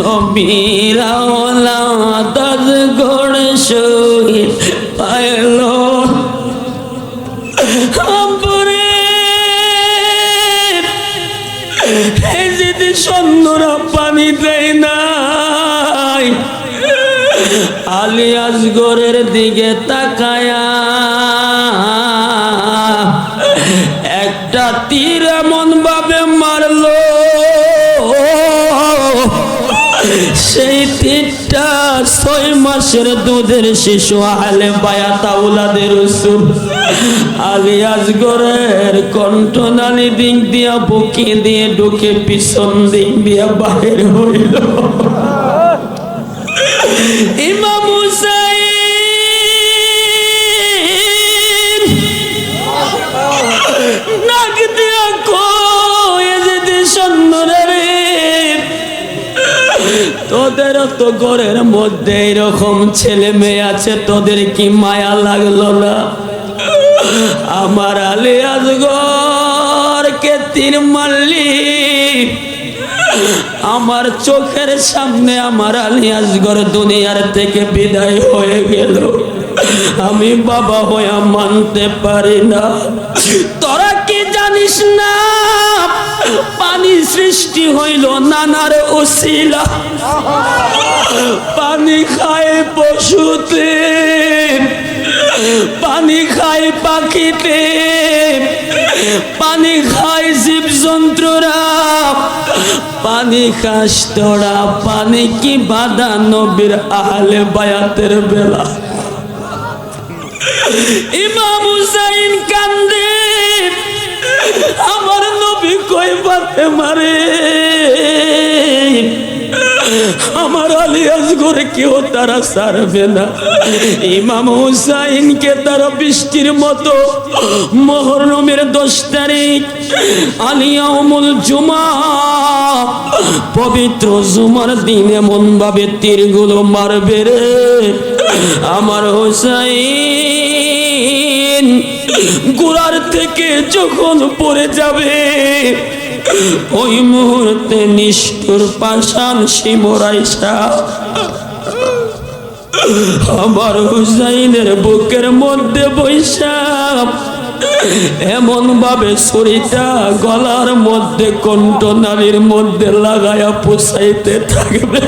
নবীর আওলাদ আজগর শহীদ পাইল যদি সন্ধ্যরা পানি দেয় নাই আলী আসগরের দিকে তাকায়া একটা তীর এমন ভাবে মারলো সেই তীরটা 6 মাসের দুধের শিশু আহলে বায়াত আওলাদের রাসূল আলী আসগরের কণ্ঠনালী দিক দিয়া বুকে দিয়ে ঢুকে পিছন দিক দিয়া বাহির হইল ইমাম হুসাইন নাক দিয়া কই যেতে সন্ধ্যা রে তোদের তো ঘরের মধ্যে এরকম ছেলে মেয়ে আছে তোদের কি মায়া লাগলো না আমার আলী আসগরকে তীর মারলি আমার চোখের সামনে আমার আলী আসগর দুনিয়ার থেকে বিদায় হয়ে গেল আমি বাবা হয়ে মানতে পারি না তোরা কি জানিস না পানি সৃষ্টি হইল নানার ওসিলা পানি খায় পশুতে পানি খায় পাখিতে পানি খায় জীবজন্তুরা পানি খাস তোরা পানি কি বাধা নবীর আহলে বায়াতের বেলা ইমাম হুসাইন কান্দে আমার নবী কই বাতে মারে আমার আলী আসগর কেউ তারা ছাড়বে না ইমাম হুসাইনকে তারা বৃষ্টির মতো মুহররমের 10 তারিখ আলিয়াউমুল জুমা পবিত্র জুমার দিন এমন ভাবে তীরগুলো মারবে রে আমার হুসাইন গোড়ার থেকে যখন পড়ে যাবে ওই মুহূর্তে নিষ্ঠুর পাষাণ শিমরাইসা আমার হুসাইনের বুকের মধ্যে বৈশা এমন ভাবে ছুরিটা গলার মধ্যে কণ্ঠনালীর মধ্যে লাগায়া পুষাইতে থাকবে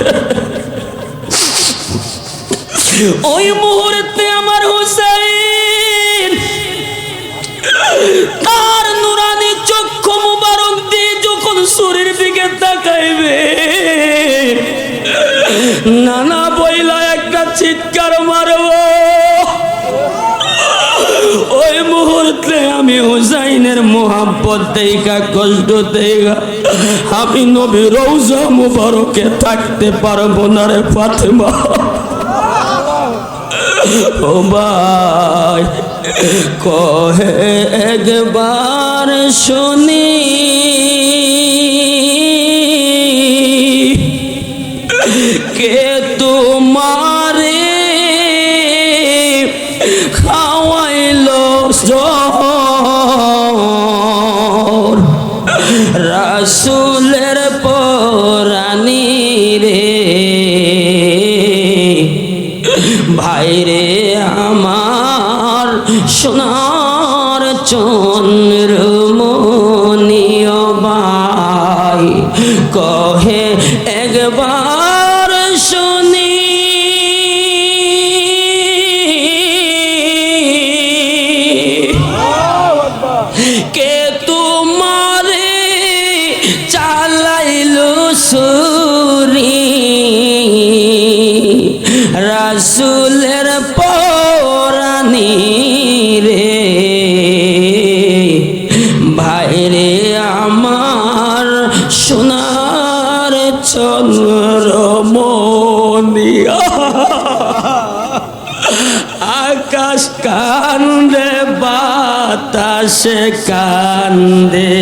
ওই মুহূর্তে আমার হুসাইন তার নুরানি চক্ষু মুবারক দিয়ে যখন শরীর দিকে তাকাইবে নানা বইলা একটা চিৎকার মারব ওই মুহূর্তে আমি হুসাইনের মোহাব্বত দেখা কষ্ট দেখা আমি নবী রওজা মুবারকে থাকতে পারবো না রে ফাতেমা ও ভাই কহে একবার শুনি কে তোমারে খাওয়াইলো জহর রাসূলের পরানি রে ভাইরে আমার সোনার চন্দ্র কহে একবার শুনি কে তোমারে চালাইলো ছুরি রাসূলের পরানি রে ভাইরে আমার সোনার চন্দ্রমণি আকাশ কান্দে বাতাসে কান্দে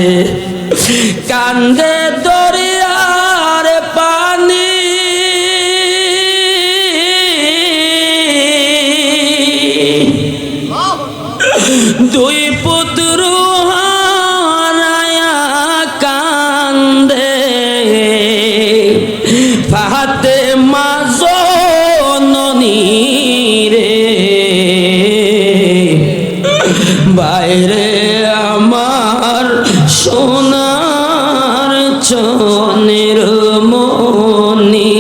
কান্দে দরিয়ার পানি দুই পুত্র হারায়া কান্দে ফাতেমা জননী রে বাইরে আমার সোনার চনের মনি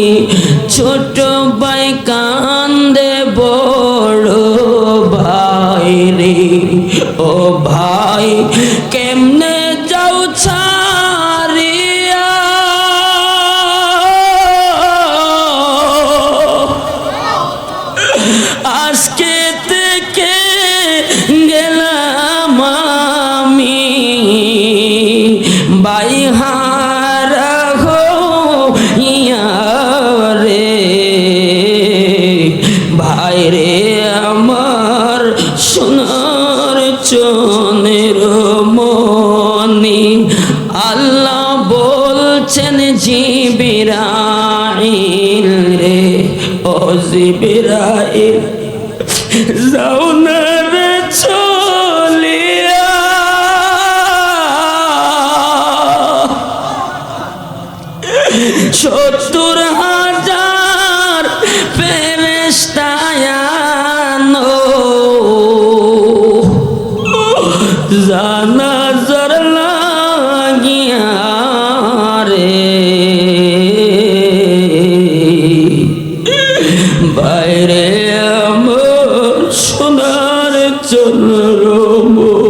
ছোট ভাই কান্দে বড় ভাই রে ও ভাই কেমনে যাও ছাড়িয়া আজকে থেকে গেলাম আমি ভাই হারা হইয়া রে ভাই রে আমার সোনার চনের মনি আল্লাহ বলছেন জিবরাইল রে ও জিবরাইল যাও না রে চলিয়া সত্তর হাজার ফেরেশতা আনো জানাজার লাগিয়া রে বাইরে আমার সোনার চন্দ্রমণি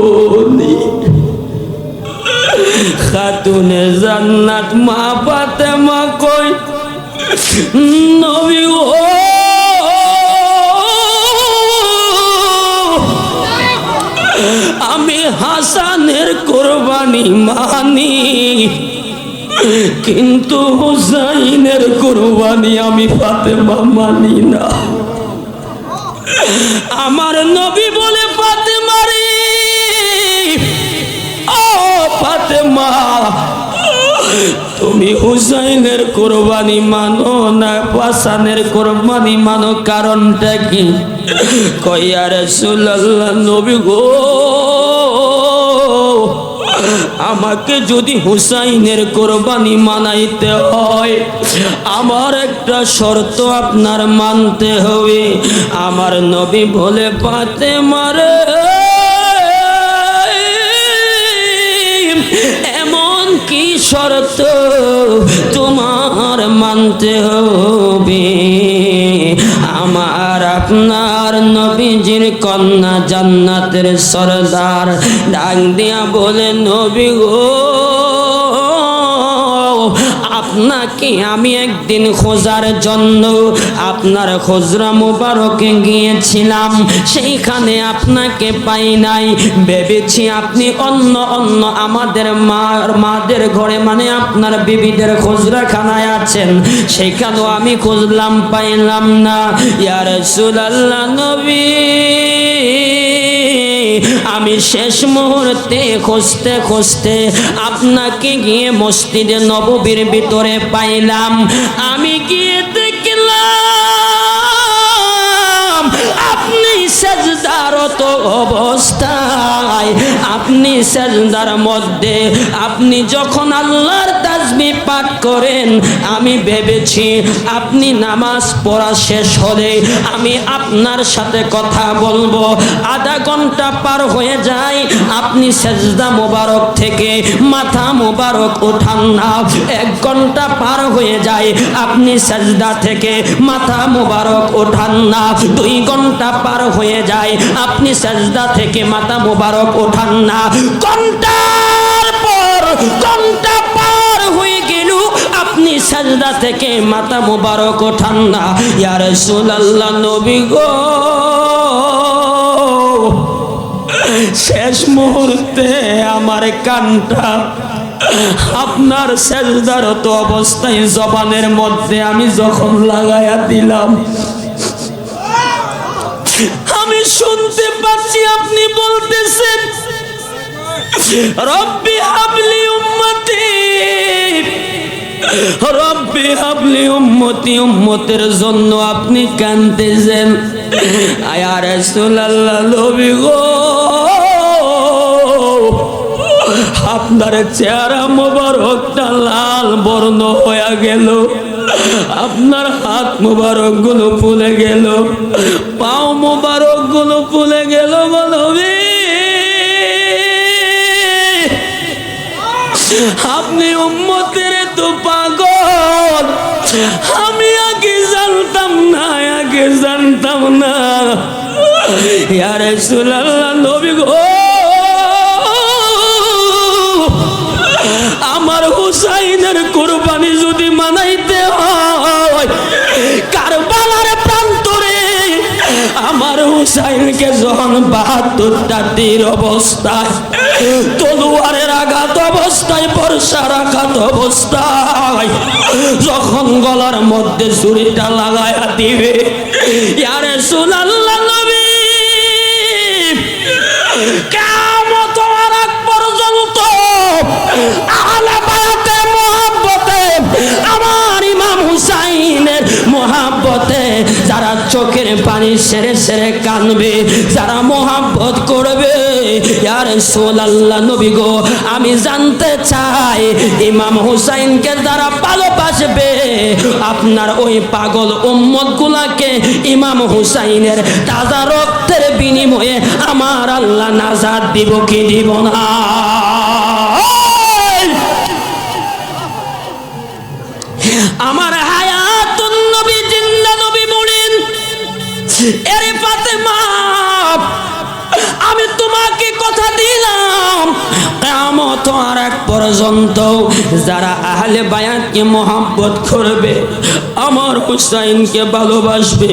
খাতুনে জান্নাত মা ফাতেমা কই নবী ও আমি হাসানের কুরবানি মানি কিন্তু হুসাইনের কুরবানি আমি ফাতেমা মানি না আমার নবী বলে ফাতেমা রে ও ফাতেমা তুমি হুসাইনের কুরবানি মানো না হাসানের কুরবানি মানো কারণটা কি কয় ইয়া রাসূলুল্লাহ নবী গো আমাকে যদি হুসাইনের কুরবানি মানাইতে হয় আমার একটা শর্ত আপনার মানতে হবে আমার নবী বলে ফাতেমা রে এমন কি শর্ত তোমার মানতে হবে আমার আপনার নবীজির কন্যা জান্নাতের সরদার ডাক দিয়া বলে নবী গো আপনাকে আমি একদিন খোঁজার জন্য আপনার খুজরা মুবারকে গিয়েছিলাম সেইখানে আপনাকে পাই নাই ভেবেছি আপনি অন্য অন্য আমাদের মাদের ঘরে মানে আপনার বিবিদের খুজরাখানায় আছেন সেখানেও আমি খুঁজলাম পাইলাম না ইয়া রাসূলুল্লাহ নবী আমি শেষ মুহূর্তে খুঁজতে খুঁজতে আপনাকে গিয়ে মসজিদে নববীর ভিতরে পাইলাম আমি গিয়ে দেখলাম আপনি সেজদারত অবস্থায় আপনি সেজদার মধ্যে আপনি যখন আল্লাহর তাসবিহ পাঠ করেন, আমি ভেবেছি আপনি নামাজ পড়া শেষ হলে আমি আপনার সাথে কথা বলবো। আধা ঘন্টা পার হয়ে যায়, আপনি সেজদা মোবারক থেকে মাথা মোবারক ওঠান না। 1 ঘন্টা পার হয়ে যায়, আপনি সেজদা থেকে মাথা মোবারক ওঠান না। 2 ঘন্টা পার হয়ে যায়, আপনি সেজদা থেকে মাথা মোবারক ওঠান না। ঘন্টার পর ঘন্টা পার হয়ে গেল, আপনি সেজদা থেকে মাথা মোবারক ওঠান না। ইয়া রাসূলুল্লাহ, নবী গো, শেষ মুহূর্তে আমার কানটা আপনার সেজদারত অবস্থায় জবানের মধ্যে আমি যখন লাগায়া দিলাম, আমি শুনতে পাচ্ছি আপনি বলতেছেন, রব্বি হাবলি উম্মতি, রব্বি হাবলি উম্মতি। উম্মতের জন্য আপনি কাঁদতেছেন। ইয়া রাসূলুল্লাহ, নবী গো, আপনার চেহারা মোবারকটা লাল বর্ণ হয়ে গেল, আপনার হাত মোবারক গুলো ফুলে গেল, পাও মোবারক গুলো ফুলে গেল। নবী, আপনি উম্মতের তো পাগল, আমি আগে জানতাম না, আগে জানতাম না। ইয়া রাসূলুল্লাহ, নবী গো, আমার হুসাইনের কুরবানি যদি মানাইতে হয়, কারবালার প্রান্তরে আমার হুসাইনকে যখন 72টা তীর অবস্থায়, তলোয়ারের আঘাত অবস্থায়, বর্ষার আঘাত অবস্থায় যখন গলার মধ্যে ছুরিটা লাগায়া দিবে, ইয়া রাসূলুল্লাহ, নবী, কিয়ামত হওয়ার আগ পর্যন্ত আহলে বায়াতের মুহাব্বতে, আমার ইমাম হুসাইনের মুহাব্বতে যারা চোখের পানি সেরে সেরে কাঁদবে, যারা মুহাব্বত করবে, ইয়া রাসূলুল্লাহ, নবী গো, আমি জানতে চাই ইমাম হুসাইনকে যারা ভালোবাসবে, আপনার ওই পাগল উম্মত গুলাকে ইমাম হুসাইনের তাজা রক্তের বিনিময়ে আমার আল্লাহ নাজাত দিব কি দিব না? আমার হায়াতুন নবী, জিন্দা নবী বলেন, এরে ফাতেমা, আমি তোমাকে কথা দিলাম, কিয়ামত হওয়ার আগ পর্যন্ত যারা আহলে বায়াতকে মহব্বত করবে, আমার হুসাইনকে ভালোবাসবে,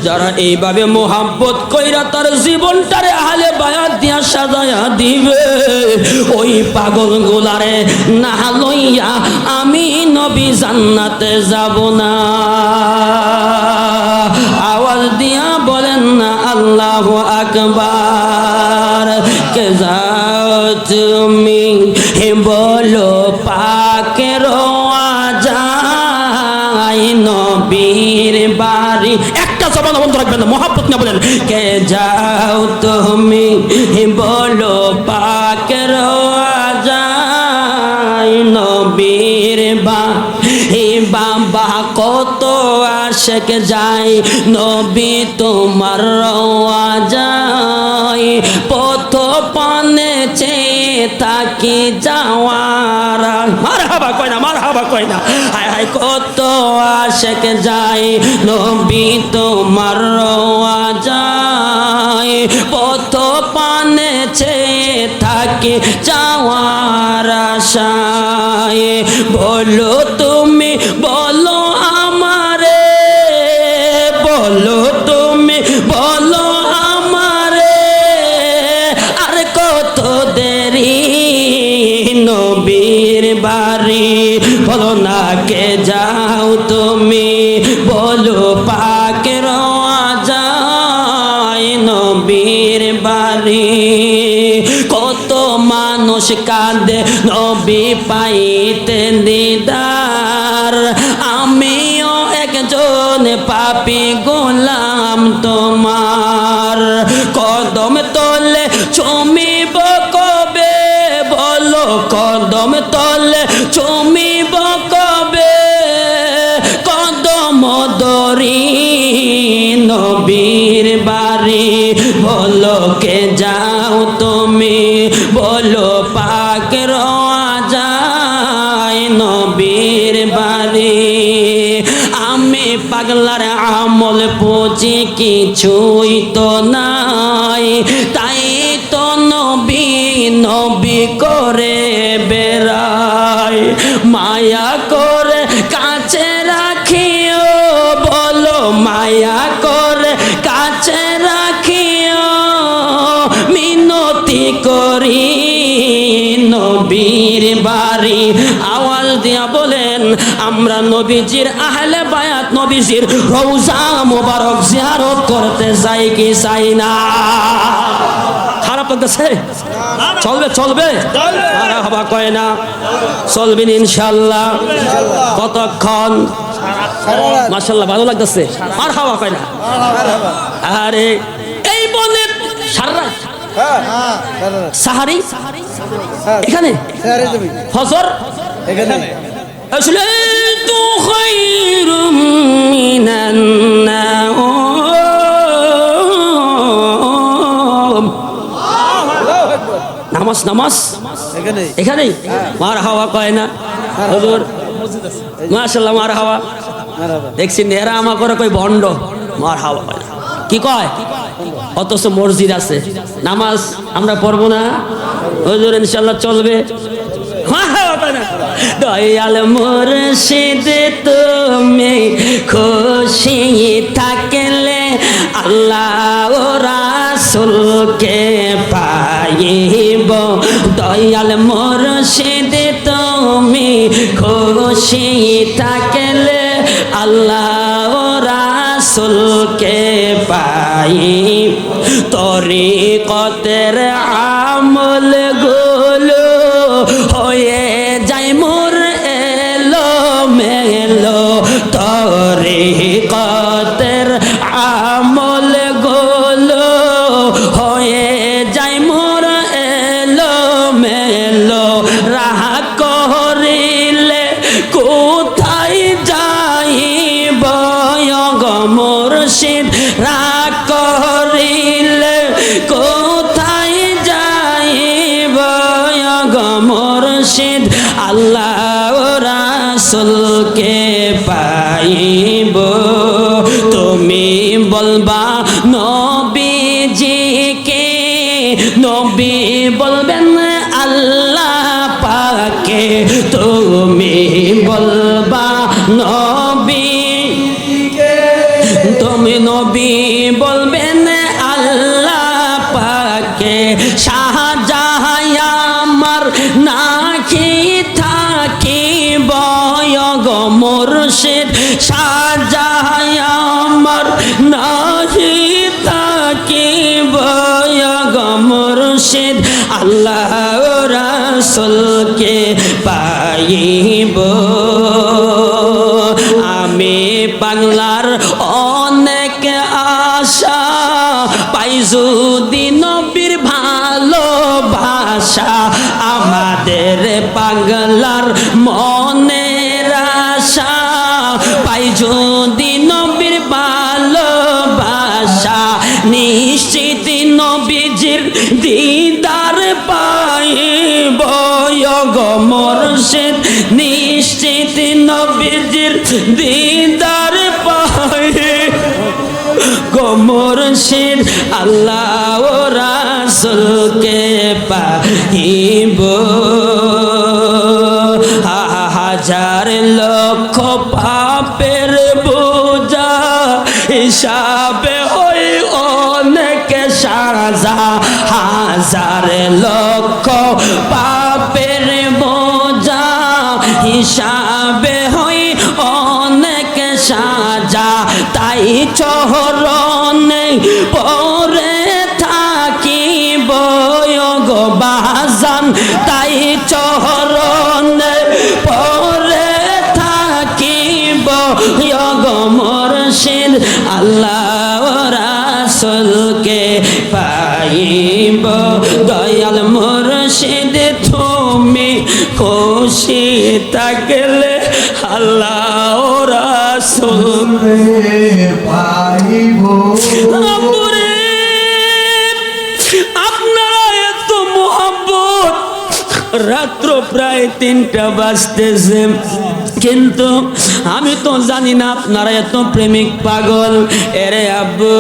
যারা এইভাবে মহব্বত কইরা তার জীবনটারে আহলে বায়াত দিয়া সাজায়া দিবে, ওই পাগল গুলারে না লইয়া আমি নবী জান্নাতে যাব না। আওয়াজ দিয়া বলেন না আল্লাহু আকবার। কে যাও তুমি বলো পাকের আজাই নবীর বাড়ি। একটা জবান বন্ধ রাখবেন না, মহব্বত না বলেন। কে যাও তুমি বলো পাকের আজাই নবীর বাড়ি। বাবা কত আশেক যায় নবী তোমার রওয়া যায়, পথ পানে চেয়ে থাকি যাওয়ার। মারহাবা কয় না, মারহাবা কয় না। হায় হায় কত আশেক যায় নবী তোমার রওয়া যায়, পথ পানে চেয়ে থাকি যাওয়ার আশায়। বলো তুমি বলো আমারে, বলো তুমি বলো আমারে, আর কত দেরি নবীর বাড়ি। বলো না কে যাও তুমি বলো পাকের আজাই নবীর বাড়ি। কত মানুষ কাঁদে নবী পাইতে দিদার, আমিও একজন পাপী গোলাম তোমার। কদম তলে চুমিব কব কদম তলে চুমিব কবে কদম দরি নবীর বাড়ি বলো কে যাও তুমি বলো পাক রওয়া যায় নবীর বাড়ি আমি পাগলার আমল পুঁজি কিছুই তো নাই তাই তো নবী নবী করে বেড়াই মায়া করে কাছে রাখিও বলো মায়া করে কাছে রাখিও মিনতি করি নবীর বাড়ি আওয়াজ দিয়া বলেন আমরা নবীজির আহলে বায়াত নবীজির রওজা মোবারক জিয়ারত করতে যাই কি চাই না খারাপ লাগতেছে চলবে চলবে আর হবা কয় না চলবেন ইনশাআল্লাহ কতক্ষণ মাশাআল্লাহ ভালো লাগতেছে আর হাওয়া কয় না আরে এই বনে সারা সাহারি এখানে ফজর এখানে আসলে তো খায়রুম মিনান নাওম নামাজ নামাজ এখানে মার হাওয়া কয় না হুজুর মাশাআল্লাহ মার হাওয়া দেখছি নেরা আমা করে কই ভন্ড মার হাওয়া কয় না কি কয় অথচ মসজিদ আছে নামাজ আমরা পড়বো না হুজুর ইনশাআল্লাহ চলবে দয়াল মুর্শিদ তুমি খুশি থাকলে আল্লাহ ও রাসূলকে পাইব দয়াল মুর্শিদ তুমি খুশি থাকলে আল্লাহ ও রাসূলকে পাইব তরিকতের আমল গুলো হয়ে যায় মোর এলো মেলো তরিকতের আমল গুলো হয়ে যায় মোর এলো মেলো রাহ করিলে কোথায় যাইব গো মুর্শিদ রাহ করিলে কোথায় যাইব গো মুর্শিদ আল্লাহ রাসূলকে পাইব তুমি বলবা নবীজিকে নবী বলবেন আল্লাহ পাকে তুমি বলবা নবীকে তুমি নবী বলবেন আল্লাহ পাকে শাহজাহান আমার নাকি থাকিব গো মুর্শিদ শাহজাহান আমার নাকি থাকিব গো মুর্শিদ আল্লাহ রাসূলকে পাইব আমি পাগলার অনেক আশা পাই যদি নবীর ভালোবাসা আমাদের পাগলার মনের আশা পাই যদি নবীর ভালোবাসা নিশ্চিত নবীজির দিদার পাইব গো মুর্শিদ নিশ্চিত নবীজির দিদার পাইব গো মুর্শিদ আল্লাহ ও রাসূলকে পাইব হাজার লক্ষ পাপের বোঝা হিসাবে ওই অনেক সাজা হাজার লক্ষ পাপের বোঝা হিসাবে হই অনেক সাজা তাই চরণে পরে থাকিব গো বাজান তাই চরণে পরে থাকিব গো মুর্শিদ আল্লাহ রাসূলকে পাইব দয়াল মুর্শিদ তুমি খুশি থাকলে আল্লাহ রাসূল পাইব আব্বুরে আপনারা এত মোহাব্বত, রাত্র প্রায় 3টা বাজতেছে, কিন্তু আমি তো জানি না আপনারা এত প্রেমিক পাগল। এরে আব্বু,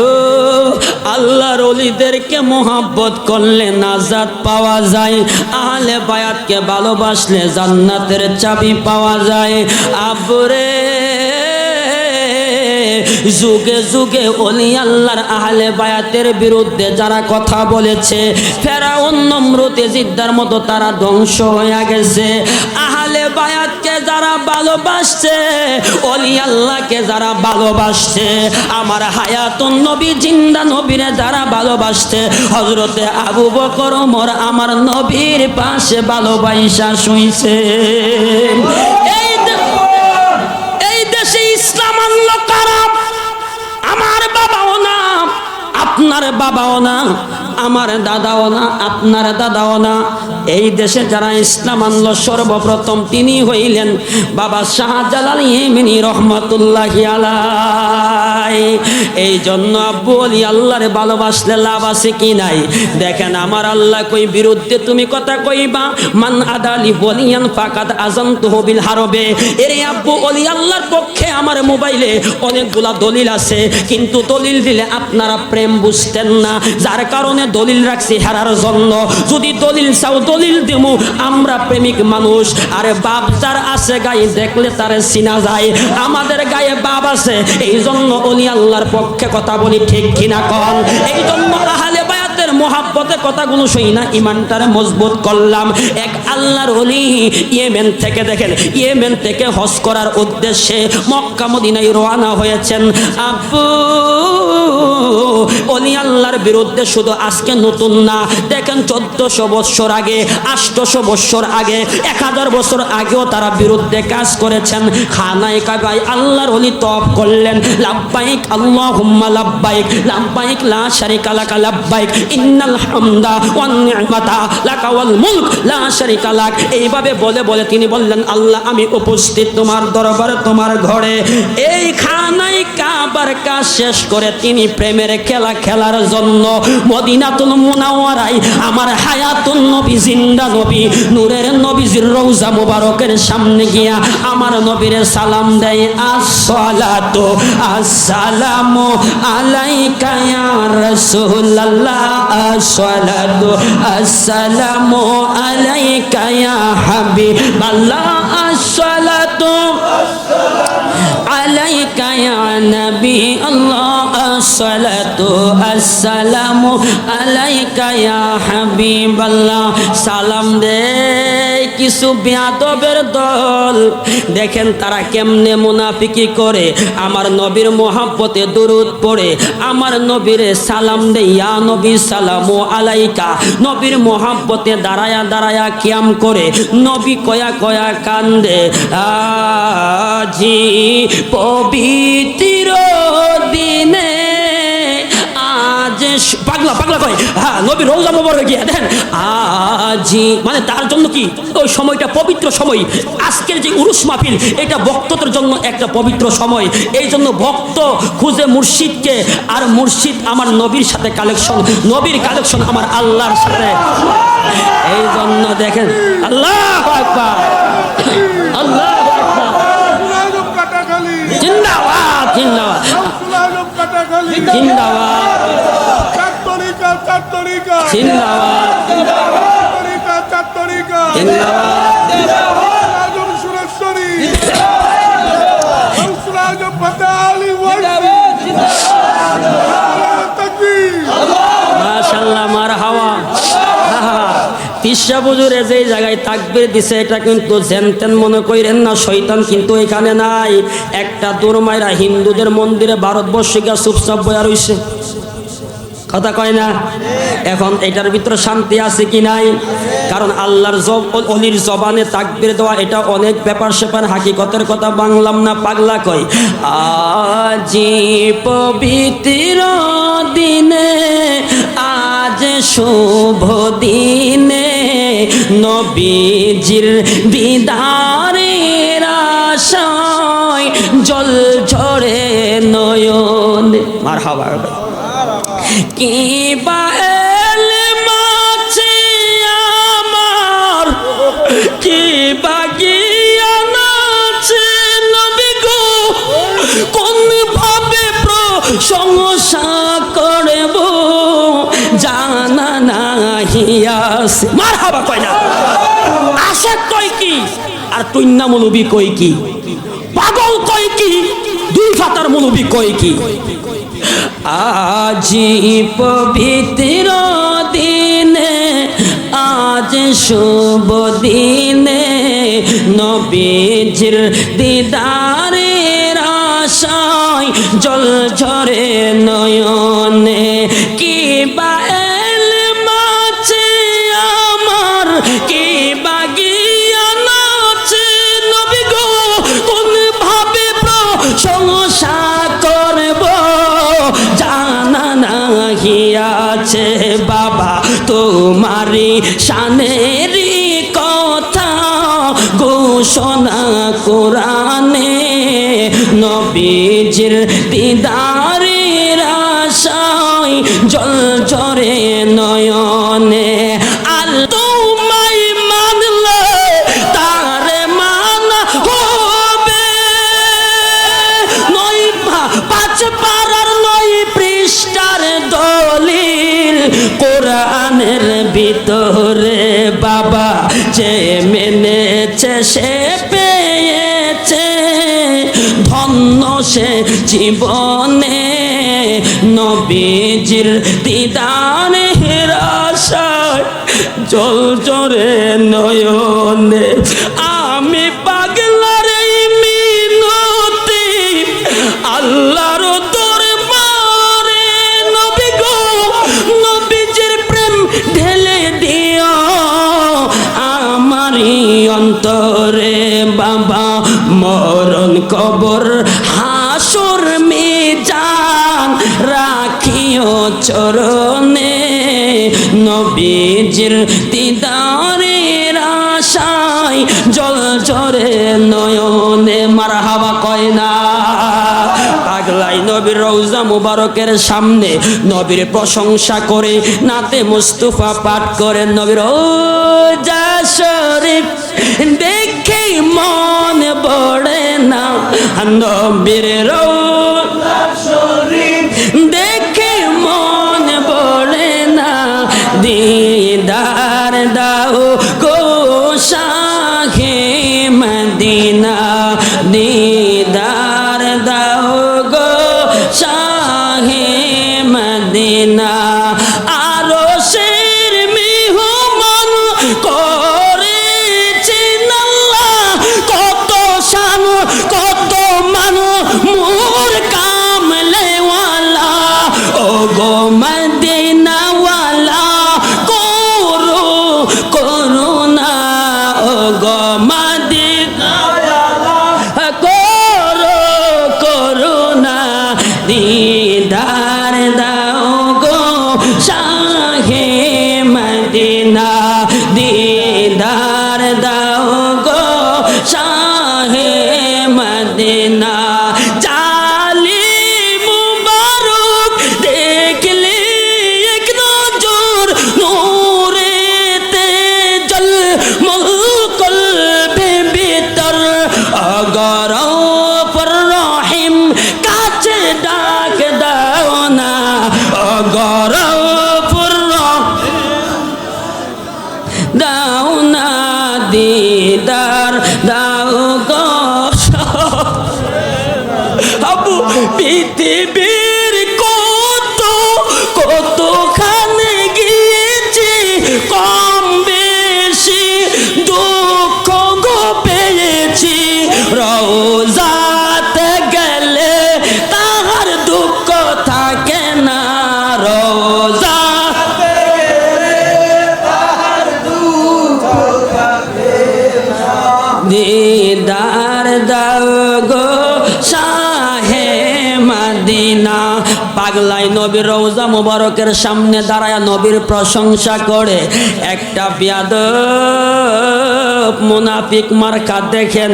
আল্লাহর ওলিদেরকে মোহাব্বত করলে নাজাত পাওয়া যায়, আহলে বায়াতকে ভালোবাসলে জান্নাতের চাবি পাওয়া যায়। আব্বুরে যুগে যুগে ওলি আল্লাহর আহলে বায়াতের বিরুদ্ধে যারা কথা বলেছে, ফেরাউন নমরুদ এজিদদের মতো তারা ধ্বংস হয়ে গেছে। আহলে বায়াতকে যারা ভালোবাসছে, ওলি আল্লাহকে যারা ভালোবাসছে, আমার হায়াতুন নবী জিন্দা নবীরে যারা ভালোবাসছে, হযরতে আবু বকর ওমর আমার নবীর পাশে ভালোবাসা শুইছে। এই দেশে ইসলাম আনলো কারা? আমার বাবাও না, আপনার বাবাও না, আমার দাদাও না, আপনার দাদাও না। এই দেশে যারা ইসলাম আনলো সর্বপ্রথম তিনি হইলেন বাবা শাহজালাল ইয়েমেনি রহমাতুল্লাহি আলাইহি। এই জন্য আব্বু ওলি আল্লাহরে ভালোবাসলে লাভ আছে কি নাই? দেখেন আমার আল্লাহ কই বিরুদ্ধে তুমি কথা কইবা, মান আদালি বলিয়ান ফাকাদ আযানতুহু বিল হারবে। এর আব্বু ওলি আল্লাহর পক্ষে আমার মোবাইলে অনেকগুলা দলিল আছে, কিন্তু দলিল দিলে আপনারা প্রেম বুঝতেন না, যার কারণে দলিল রাখছি হারার জন্য। যদি দলিল চাও দলিল দিমু, আমরা প্রেমিক মানুষ। আরে বাপ যার আছে গায়ে দেখলে তারে চিনা যায়, আমাদের গায়ে বাপ আছে, এই জন্য ওলি আল্লাহর পক্ষে কথা বলি, ঠিক কিনা কন? এই জন্য আহলে বায়াতের মোহাব্বতে কথাগুলো শুই না, ইমানটারে মজবুত করলাম। এক আল্লাহর ওলি ইয়েমেন থেকে, দেখেন ইয়েমেন থেকে হজ করার উদ্দেশ্যে মক্কা মদিনায় রওনা হয়েছেন। আব্বু ওলি আল্লাহর বিরুদ্ধে শুধু আজকে নতুন না, দেখেন 1400 বছর আগে, 800 বছর আগে, 1000 বছর আগেও তারা বিরুদ্ধে কাজ করেছেন। খানায়ে কাবায় আল্লাহর ওলি তওয়াফ করলেন, লাব্বাইক আল্লাহুম্মা লাব্বাইক, লাব্বাইক লা শারিকা লাকা লাব্বাইক, ইন্নাল হামদা ওয়ান নি'মাতা লাকা ওয়াল মুলক লা শারিকা লাক। এইভাবে বলে বলে তিনি বললেন, আল্লাহ আমি উপস্থিত তোমার দরবারে, তোমার ঘরে। এই খানায়ে কাবার কাজ শেষ করে তিনি প্রেমের খেলা খেলার জন্য মদিনাতুল মুনাওয়ারায় আমার হায়াতুন নবী জিন্দা নবী নূরের নবীজির রওজা মুবারকের সামনে গিয়া আমার নবীর সালাম দেয়, আসসালাতু আসসালামু আলাইকা ইয়া রাসূলুল্লাহ, আসসালাতু আসসালামু আলাইকা ইয়া হাবিবাল্লাহ, আসসালাতু আলাইকা ইয়া নবী আল্লাহ, আসসালাতু আসসালামু আলাইকা ইয়া হাবিবাল্লাহ। সালাম দে কিছু বেয়াদবের দল, দেখেন তারা কেমনে মুনাফিকি করে, আমার নবীর মোহাব্বতে দরুদ পড়ে, আমার নবীরে সালাম দে, ইয়া নবী সালামু আলাইকা, নবীর মোহাব্বতে দাঁড়ায়া দাঁড়ায়া কিয়াম করে, নবী কয়া কয়া কান্দে। আজি পবিত্র দিনে, আজ পাগলা পাগলা কয়, হ্যাঁ নবী রওজা মুবারকে গিয়া দেখেন, আজি মানে তার জন্য কি ওই সময়টা পবিত্র সময়। আজকের যে উরুস মাহফিল এটা ভক্তদের জন্য একটা পবিত্র সময়, এই জন্য ভক্ত খুঁজে মুর্শিদকে, আর মুর্শিদ আমার নবীর সাথে কালেকশন, নবীর কালেকশন আমার আল্লাহর সাথে। এই জন্য দেখেন আল্লাহু আকবার, আল্লাহু আকবার, জিন্দাবাদ জিন্দাবাদ জিন্দাবাদ জিন্দাবাদ মাশাআল্লাহ মারহাবা। পিসা বুজুরে যেই জায়গায় তাকবীর দিছে এটা কিন্তু জেনতেন মনে কইরেন না, শয়তান কিন্তু এখানে নাই। একটা দৌড় মাইরা হিন্দুদের মন্দিরে ভারতবর্ষে গিয়া চুপচাপ বয়া রইছে, কথা কয় না? এখন এটার ভিতরে শান্তি আছে কি নাই? কারণ আল্লাহর অলির জবানে তাকবীর দেওয়া এটা অনেক ব্যাপার স্যাপার, হাকিকতের কথা বাংলাম না, পাগলা কয়। আজি পবিত্র দিনে, আজ শুভ দিনে, নবীজির দিদারের আশায় জল ঝরে নয়ন। মারহাবা। কি বা এলেম আছে আমার, কি বা জ্ঞান আছে নবী গো, কোন ভাবে প্রশংসা করব জানা নাহি আছে। মারহাবা কয় না? আশা কয় কি আর তুইন্না মৌলবী কই কি, পাগল কয় কি, দুই ফাতার মৌলবী কয় কি? আজি পবিত্র দিনে, আজ শুভ দিনে, নবীজির দিদারের আশায় জল ঝরে নয়নে। কি বা এলেম আছে আমার, কি বা জ্ঞান আছে নবী গো, কোন ভাবে প্রশংসা করব জানা নাহি আছে। বাবা তোমারি শানেরই কথা ঘোষণা কোরআনে, নবীজির দিদারের আশায় জল ঝরে নয়নে। আল তোমায় মানলে তারে মানা হবে, নয় পাঁচ পারার নয় পৃষ্ঠার দলিল কোরআনের ভিতরে। বাবা যে মেনেছে সে পেয়েছে ধন্য সে জীবনে, নবীজির দিদারের আশায় জল ঝরে নয়নে। আমি পাগলার এই মিনতি আল্লাহর দরবারে, নবী গো নবীজির প্রেম ঢেলে দিও আমারই অন্তরে। বাবা মরণ কবর হাসর মিজান রাখিও চরণে, নবীজির দিদারের আশায় জল ঝরে নয়নে। মারহাবা কয় না? পাগলাই নবীর রওজা মুবারকের সামনে নবীর প্রশংসা করে নাতে মুস্তাফা পাঠ করেন। নবীর রওজা শরীফ দেখে মন পড়ে না, নবীর রওজা শরীফ দেখে মন পড়ে না, দিদার দাও গো শাহে মদিনা, দিদার দাও গো শাহে মদিনা। আরো শের মেহমান করেছেন আল্লাহ, কত শান কত মান মোর কামলেওয়ালা। ও গো মদিনাওয়ালা করো করুণা, ও গো মদিনাওয়ালা করো করুণা, দিদার দাও গো শাহে মদিনা, দিদার দাও গো শাহে মদিনা। জালি মুবারক দেখলে এক নজর নূরেতে জল মুলকুল ভিতর, অগর পর রহিম কাছে ডাক দাও না, অগর পর দাও না, দিদার দাও গো। আবু পৃথিবীর কত কতখানে গিয়েছি, কম বেশি দুঃখ গো পেয়েছি, রওজাতে গেলে তাহার দুঃখ থাকে না, রওজা দিদার দাও গো শাহে মদিনা। পাগলাই নবীর রওজা মুবারকের সামনে দাঁড়ায় নবীর প্রশংসা করে। একটা বিয়াদব মুনাফিক মার্কা দেখেন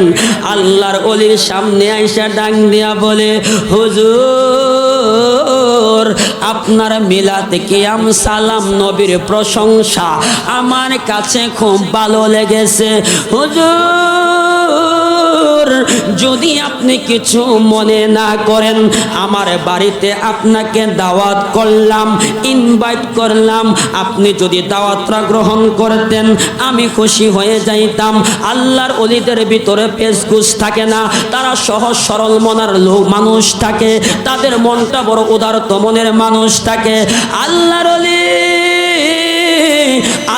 আল্লাহর ওলির সামনে আইসা ডাক দিয়া বলে, হুজুর আপনার মিলাদ কিয়াম সালাম নবীর প্রশংসা আমার কাছে খুব ভালো লেগেছে। হুজুর যদি আপনি কিছু মনে না করেন, আমার বাড়িতে আপনাকে দাওয়াত করলাম, ইনভাইট করলাম, আপনি যদি দাওয়াতটা গ্রহণ করতেন আমি খুশি হয়ে যাইতাম। আল্লাহর ওলিদের ভিতরে পেশগুছ থাকে না, তারা সহজ সরল মনের মানুষ থাকে, তাদের মনটা বড় উদারত মনের মানুষ থাকে। আল্লাহর ওলি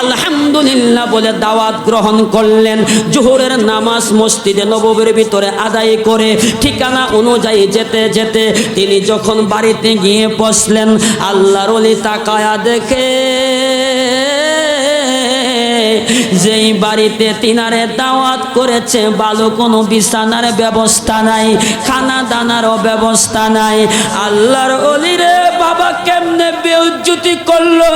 আলহামদুলিল্লাহ বলে দাওয়াত গ্রহণ করলেন। জোহরের নামাজ মসজিদে নববীর ভিতরে আদায় করে ঠিকানা অনুযায়ী যেতে যেতে তিনি যখন বাড়িতে গিয়ে বসলেন, আল্লাহর ওলি তাকায়া দেখে যেই বাড়িতে তিনারে দাওয়াত করেছে ভালো কোনো বিছানার ব্যবস্থা নাই, খানা দানারও ব্যবস্থা নাই। আল্লাহর ওলিরে বাবা কেমনে বেইজ্জতি করলো।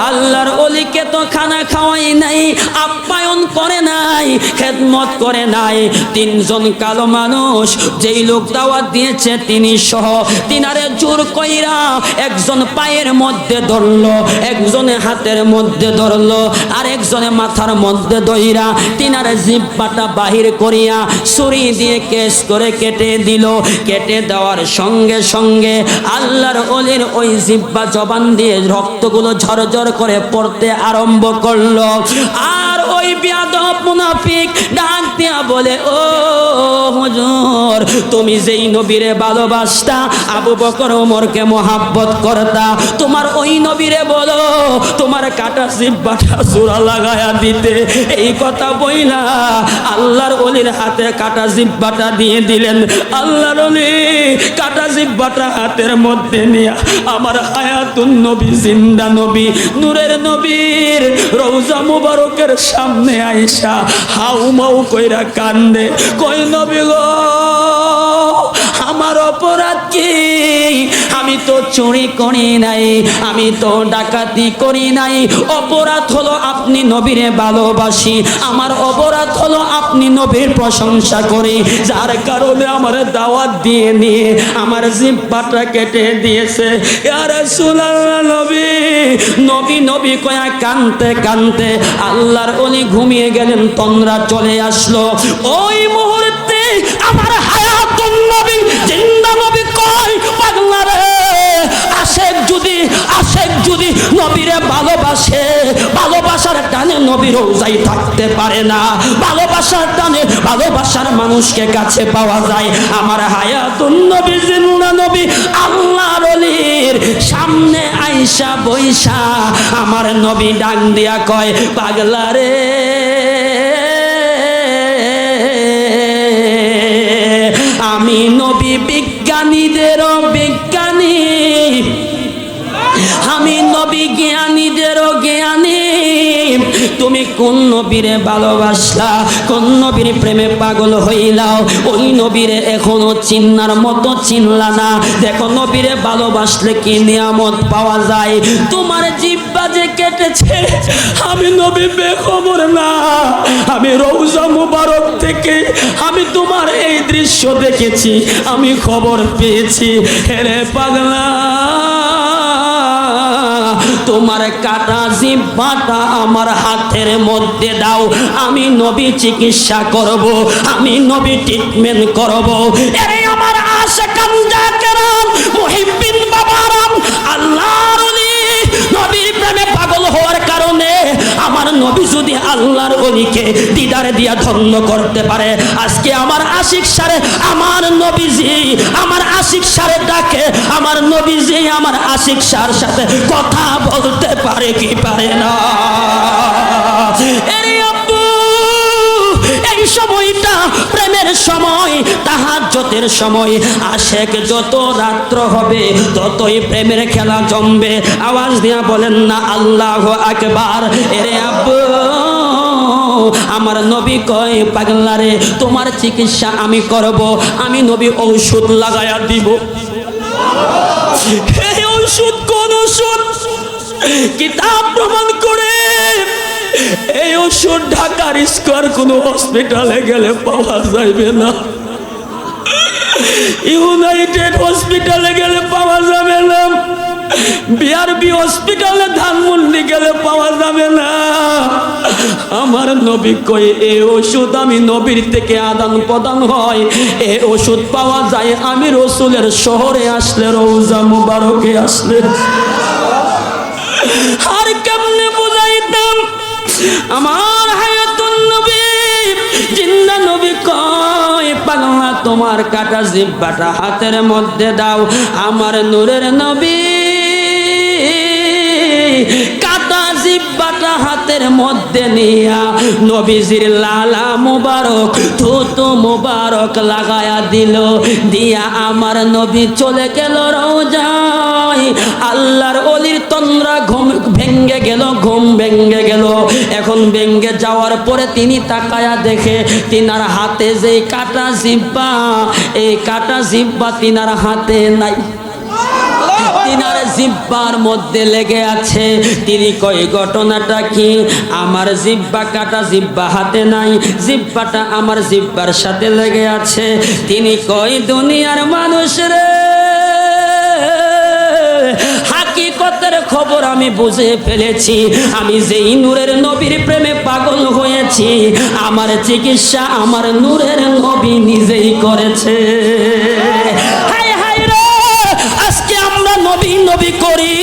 আল্লাহর ওলিকে তো খানা খাওয়াই নাই, আপ্যায়ন করে নাই, খেদমত করে নাই। তিনজন কালো মানুষ যেই লোক দাওয়াত দিয়েছে তিনি সহ তিনারে জোর কইরা একজন পায়ের মধ্যে ধরলো, একজনে হাতের মধ্যে ধরলো, আর একজনে মাথার মধ্যে দইরা তিনারে জিহ্বাটা বাহির করিয়া ছুরি দিয়ে কেস করে কেটে দিল। কেটে দেওয়ার সঙ্গে সঙ্গে আল্লাহর ওলির ওই জিহ্বা জবান দিয়ে রক্তগুলো ঝরঝর করে পড়তে আরম্ভ করলো। আর ওই বিয়াদব মুনাফিক ডাক দিয়া বলে, ও হুজুর তুমি যেই নবীরে ভালোবাসতা, আবু বকর ওমরকে মোহাব্বত করতা, তোমার ওই নবীরে বলো তোমার কাটা জিহ্বাটা জোড়া লাগায়া দিতে। এই কথা বইলা আল্লাহর ওলির হাতে কাটা জিহ্বাটা দিয়ে দিলেন। আল্লাহর ওলি কাটা জিহ্বাটা হাতের মধ্যে নিয়ে আমার হায়াতুন নবী জিন্দা নবী নূরের নবীর রওজা মুবারকের সামনে আইসা হাউমাউ কইরা কান্দে, কই নবী গো আমার অপরাধ কি? আমি তো চুরি করি নাই, আমি তো ডাকাতি করি নাই। অপরাধ হলো আপনি নবীরে ভালোবাসি, আমার অপরাধ হলো আপনি নবীর প্রশংসা করি, যার কারণে আমার দাওয়াত দিয়ে নিয়ে আমার জিহ্বাটা কেটে দিয়েছে। ইয়া রাসূলুল্লাহ নবী নবী নবী কয়া কানতে কানতে আল্লাহর ওলি ঘুমিয়ে গেলেন, তন্দ্রা চলে আসলো। ওই মুহূর্তে আমার হায়াতুন নবী জিন্দা নবী কয়, পাগলা রে আশেক যদি নবীরে ভালোবাসে, ভালোবাসার টানে নবীর রওজায় থাকতে পারে না, ভালোবাসার টানে ভালোবাসার মানুষকে কাছে পাওয়া যায়। আমার হায়াতুন নবী জিন্দা নবী আল্লাহর ওলির সামনে আইসা বইসা আমার নবী ডাক দিয়া কয়, পাগলা রে আমি নবী বিজ্ঞানীদেরও বিজ্ঞানী, আমি নবী জ্ঞানীদেরও জ্ঞানী। তুমি কোন নবীরে ভালোবাসলা, কোন নবীর প্রেমে পাগল হইলাও, ওই নবীরে এখনো চিন্নার মতো চিনলা না। দেখো নবীরে ভালোবাসলে কি নিয়ামত পাওয়া যায়। তোমার জিহ্বা যে কেটেছে আমি নবী বেখবর না, আমি রওজা মুবারক থেকে আমি তোমার এই দৃশ্য দেখেছি, আমি খবর পেয়েছি। হেরে পাগলা তোমার কাটা জিহ্বাটা আমার হাতের মধ্যে দাও, আমি নবী চিকিৎসা করব, আমি নবী ট্রিটমেন্ট করব। এরে আমার আশিকান জাকেরান মুহিব্বিন বাবারাম, আল্লাহর ওলি নবীর প্রেমে পাগল হওয়ার কারণে আমার নবী যদি আল্লাহর ওলিকে দিদারে দিয়া ধন্য করতে পারে, আজকে আমার আশিক সারে আমার নবীজি আমার আশিক সারে ডাকে, আমার নবীজি আমার আশিক সার সাথে কথা বলতে পারে কি পারে না? এই সময়টা প্রেমের সময়, তাহাজ্জুদের সময়। আশেক যত রাত্র হবে ততই প্রেমের খেলা জমবে। আওয়াজ দিয়া বলেন না আল্লাহু আকবার। এরে আব্বু আমার নবী কয় পাগলারে তোমার চিকিৎসা আমি করব, আমি নবী ঔষধ লাগায়া দিব। এই ঔষধ কোন ওষুধ? কিতাব প্রমাণ করে এই ওষুধ ঢাকার স্কয়ার কোন হসপিটালে গেলে পাওয়া যাবে না, ইউনাইটেড হসপিটালে গেলে পাওয়া যাবে না, বিআরবি হসপিটালে ধানমন্ডি গেলে পাওয়া যাবে না। আমার নবী কয় এই ওষুধ আমি নবীর থেকে আদান প্রদান হয়, এই ওষুধ পাওয়া যায় আমি রসুলের শহরে আসলে, রওজা মুবারকে আসলে। আর কেমনে বুঝাইতাম আমার হায়াতুন নবী জিন্দা নবী কয় পাগলা তোমার কাটা জিহ্বাটা হাতের মধ্যে দাও। আমার নূরের নবী কাটা জিহ্বাটা হাতের মধ্যে নিয়া নবীজির লালা মুবারক থুতু মুবারক লাগায়া দিল, দিয়া আমার নবী চলে গেল রওজায়। আল্লাহর ওলির তন্দ্রা ঘুম ভেঙ্গে গেল, ঘুম ভেঙ্গে গেল। এখন ভেঙ্গে যাওয়ার পরে তিনি তাকায়া দেখে তিনার হাতে যে কাটা জিহ্বা, এই কাটা জিহ্বা তিনার হাতে নাই, তিনার জিহ্বার মধ্যে লেগে আছে। তিনি কই ঘটনাটা কি? আমার জিহ্বা কাটা জিহ্বা হাতে নাই, জিহ্বাটা আমার জিহ্বার সাথে লেগে আছে। তিনি কই দুনিয়ার মানুষ রে, হাকিকতের খবর আমি বুঝে ফেলেছি, আমি যেই নূরের নবীর প্রেমে পাগল হয়েছি, আমার চিকিৎসা আমার নূরের নবী নিজেই করেছে। নবী নবী করি,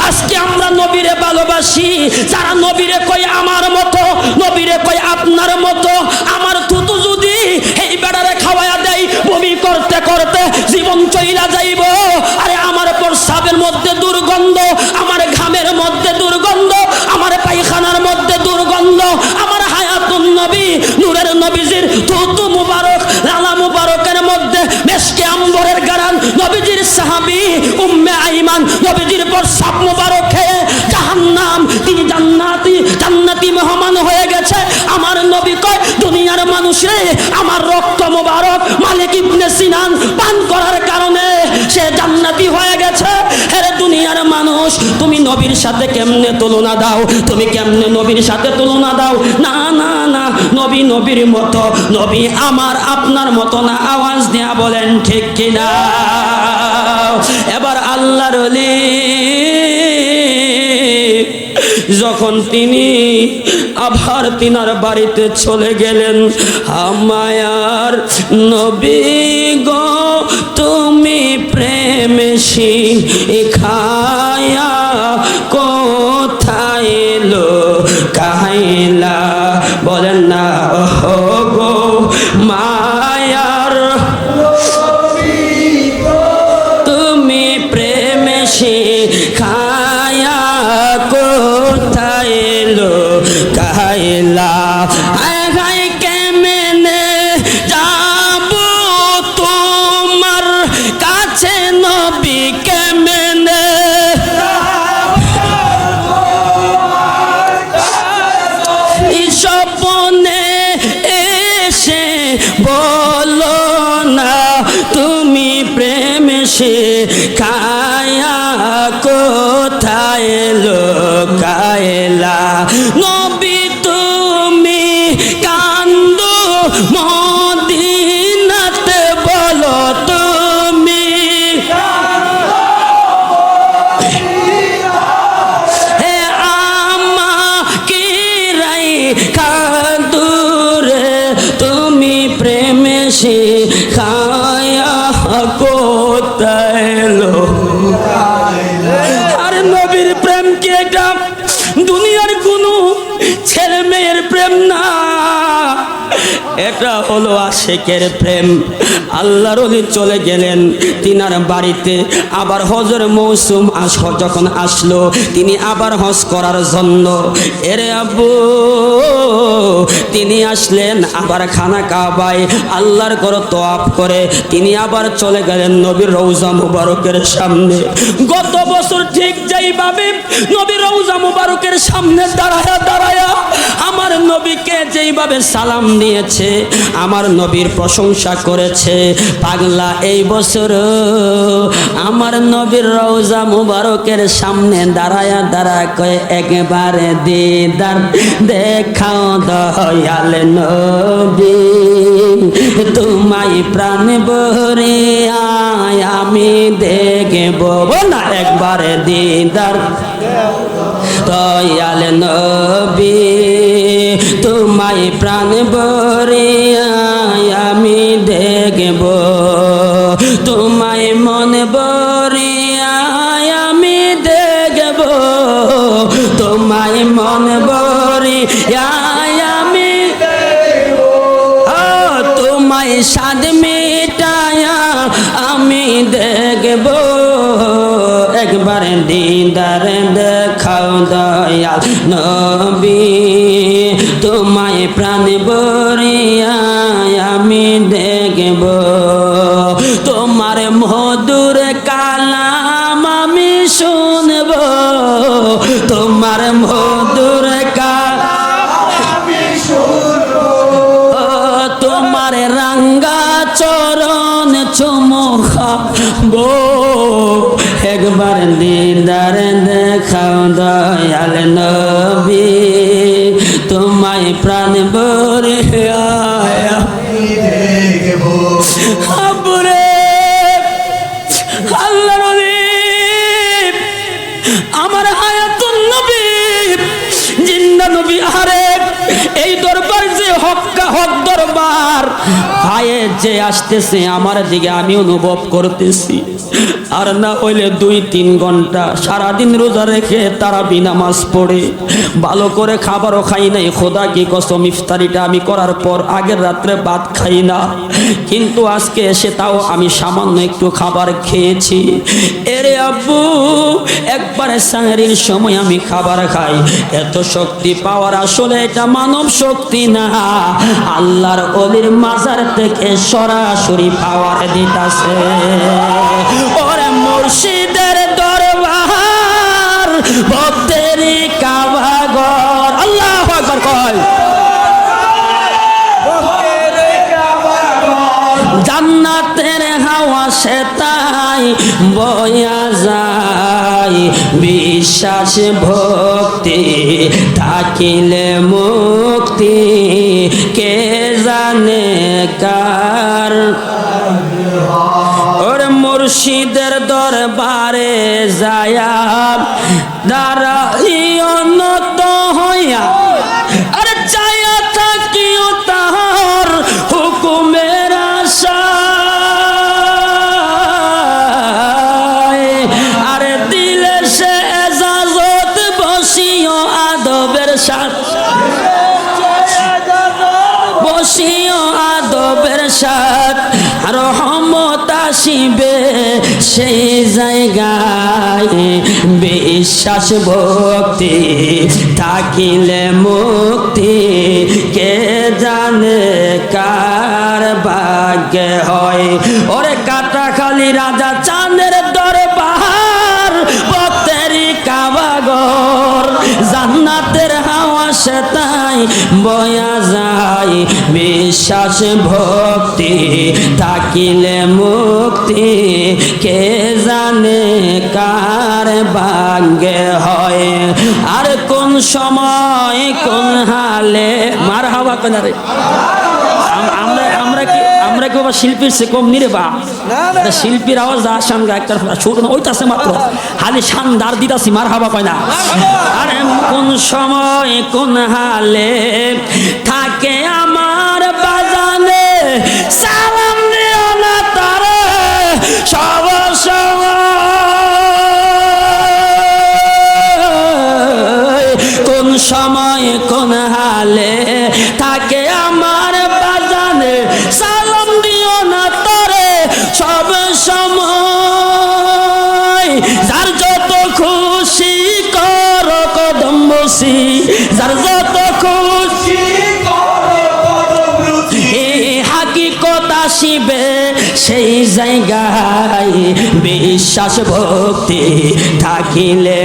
আজকে আমরা নবীরে ভালোবাসি। যারা নবীরে কই আমার মতো, নবীরে কই আপনার মতো, আমার থুতু যদি এই বেড়ারে খাওয়ায়া দেয় বমি করতে করতে জীবন চইলা যাইব। আরে আমার প্রস্রাবের মধ্যে দুর্গন্ধ, আমার ঘামের মধ্যে দুর্গন্ধ, আমার পায়খানার মধ্যে দুর্গন্ধ, আমার হায়াতুন নবী নূরের নবীজির থুতু মুবারক লালা মুবারকের মধ্যে মেশকে আম্বরের গারান, নবীজির সাহাবী উম্মে আইমান নবীজির প্রস্রাব মুবারক খেয়ে জাহান্নাম তিনি জান্নাতি মেহমান হয়ে গেছে। আমার নবী কয় দুনিয়ার মানুষরে আমার রক্ত মুবারক মালিক ইবনে সিনান পান করার কারণে সে জান্নাতি হয়ে গেছে। আরে দুনিয়ার মানুষ তুমি নবীর সাথে কেমনে তুলনা দাও, তুমি কেমনে নবীর সাথে তুলনা দাও? না না না, নবী নবীর মতো, নবী আমার আপনার মতো না। আওয়াজ দেয়া বলেন ঠিক কিনা? এবার আল্লাহর ওলি যখন তিনি আবার তিনার বাড়িতে চলে গেলেন, আমায়ার নবী গো তুমি প্রেমে শিখায়া কোথায় লো কাহিলা, বলেন না ও গো মায়ার তুমি প্রেমে শিখায়া কোথায় লো কাহিলা। কেমনে যাব তোমার কাছে নবী, কেমনে স্বপ্নে এসে বলো না তুমি প্রেমে শিখায়া কোথায় লোকায়লা। নবী তুমি কান্দো মদিনাতে, বলো তুমি হে আমাকে রাই কান্দুরে তুমি প্রেমে শিখায়া কোথায় লোকায়লা। আর নবীর প্রেম কি এটা দুনিয়ার কোনো ছেলে মেয়ের প্রেম না, এটা হলো আশিকের প্রেম। আল্লাহর ওলি চলে গেলেন তিনার বাড়িতে। আবার হজের মৌসুম যখন আসলো, তিনি আবার হজ করার জন্য এরে আব্বু তিনি আসলেন আবার খানা কাবায় আল্লাহর ঘর তওয়াফ করে তিনি আবার চলে গেলেন নবীর রওজা মুবারকের সামনে। গত বছর ঠিক যেইভাবে নবীর রওজা মুবারকের সামনে দাঁড়ায়া আমার নবীকে যেইভাবে সালাম দিয়েছে, আমার নবীর প্রশংসা করেছে, পাগলা এই বছর আমার নবীর রওজা মুবারকের সামনে দাঁড়ায়া কয়ে একবারে দিদার দেখাও দয়াল নবী, তোমায় প্রাণ ভরে আমি দেখব না, একবারে দিদার দয়াল নবী, তোমায় প্রাণ ভরে আমি দেখব, তোমায় মন ভরে আমি দেখব, তোমায় মন ভরে আমি দেখব, তোমায় সাদ মেটায়া আমি দেখব, একবার দিদার দেখাও দয়াল নবী, তোমায় প্রাণ ভরে আমি দেখব, তোমার মধুর কালাম আমি শুনব, তোমার মধুর কালাম আমি শুনব, তোমার রাঙ্গা চরণ চুমু খাবো, একবার দিদার দেখাও দয়াল নবী, তোমায় প্রাণ ভরে দেখব। আল্লাহ নবী আমার হায়াতুন নবী জিন্দা নবী, আরে এই দরবার যে হক দরবার ভাইয়ে যে আসতেছে আমার দিকে আমি অনুভব করতেছি, আর না হইলে 2-3 ঘন্টা সারাদিন রোজা রেখে তারাবি নামাজ পড়ে ভালো করে খাবারও খাই নাই, খোদা কি কসম ইফতারিটা আমি করার পর আগের রাত্রে ভাত খাই না, কিন্তু আজকে এসে তাও আমি সামান্য একটু খাবার খেয়েছি। এরে আব্বু একবারে সাহরির সময় আমি খাবার খাই, এত শক্তি পাওয়ার আসলে এটা মানব শক্তি না, আল্লাহর ওলির মাজার থেকে সরাসরি পাওয়ার দিতাছে। ওরে মুর্শিদের দরবার ভক্তের কাবাগর, আল্লাহু আকবার কয়, জান্নাতের হাওয়া সে তাই বয়া যায়, বিশ্বাস ভক্তি থাকিলে মুক্তি কে জানে কার। ওর মুর্শিদের দরবারে যায়া দাঁড়াইও নত হইয়া, আরে চায়া থাকিও তাহার হুকুমের আশায়, আরে দিলে সে এজাজত বসিও আদবের সাথে, বসিও আদবের সাথে, রহমত আসিবে সেই জায়গায়, বিশ্বাস ভক্তি থাকিলে মুক্তি কে জানে কার ভাগ্যে হয়। ওরে কাটাখালী রাজা চাঁদের দরবার ভক্তেরই কাবাগর, জান্নাতের হাওয়া সে তাই বয়া যায়, বিশ্বাস ভক্তি থাকিলে মুক্তি কে জানে কার ভাগ্যে হয়। আর কোন সময় কোন হালে মার হাওয়া কোন রে, আমরা কি বাবা শিল্পীর সে কম নিরে বা শিল্পীর আওয়াজ আসান একটা সুর ওইটাছে মাত্র হালি শানদার দিতাছি মার হাওয়া কয় না। আরে কোন সময় কোন হালে থাকে আমার বাজানে, সালাম দিও না তারে সব সময়, কোন সময় কোন হালে থাকে আমার বাজানে, সালাম দিও না আসিবে সেই জায়গায় বিশ্বাস ভক্তি থাকিলে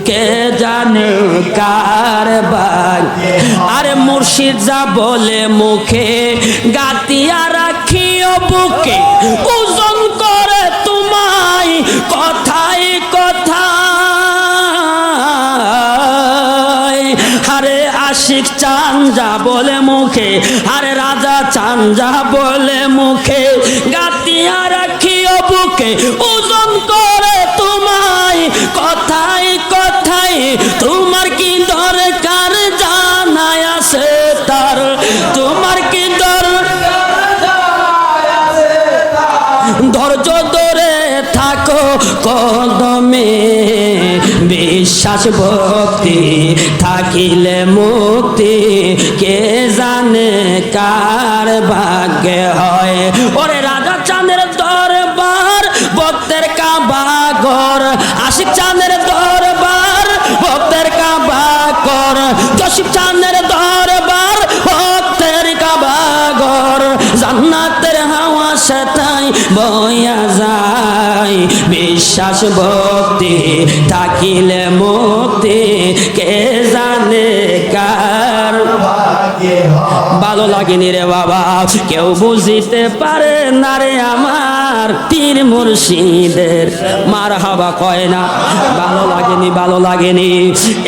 কে জানে কার ভাগ্যে। আরে মুর্শিদ যা বলে মুখে গাতিয়া রাখিও বুকে ওজন করে তোমায় কথায় কথায়। আরে আশিক চান যা বলে মুখে, আরে রাজা চান যা বলে মুখে গাতিয়া রাখিও বুকে ওজন করে তোমায় কথায় কথায়। তোমার কি দরকার জানায় আছে তার, তোমার কি ধৈর্য ধরে থাকো কদমে বিশ্বাস ভক্তি থাকিলে মুক্তি কে জানে কার ভাগ্যে হয়। ওরে রাজা চাঁদের দরবার ভক্তের কাবাগর, আশিক চাঁদের দরবার ভক্তের কাবাগর, জসিম চাঁদের দরবার ভক্তের কাবাগর। জান্নাতের হাওয়া সেটাই বয়া যায় বিশ্বাস ভক্তি থাকিলে মুক্তি কে জানে কার ভাগ্যে। ভালো লাগেনি রে বাবা, কেউ বুঝিতে পারে না রে আমার পীর মুর্শিদের মারহাবা কয় না। ভালো লাগেনি, ভালো লাগেনি।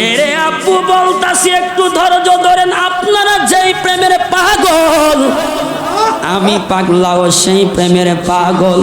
এরে আপু বলতাছি একটু ধৈর্য ধরেন। আপনারা যেই প্রেমের পাগল, আমি পাগলাও সেই প্রেমের পাগল।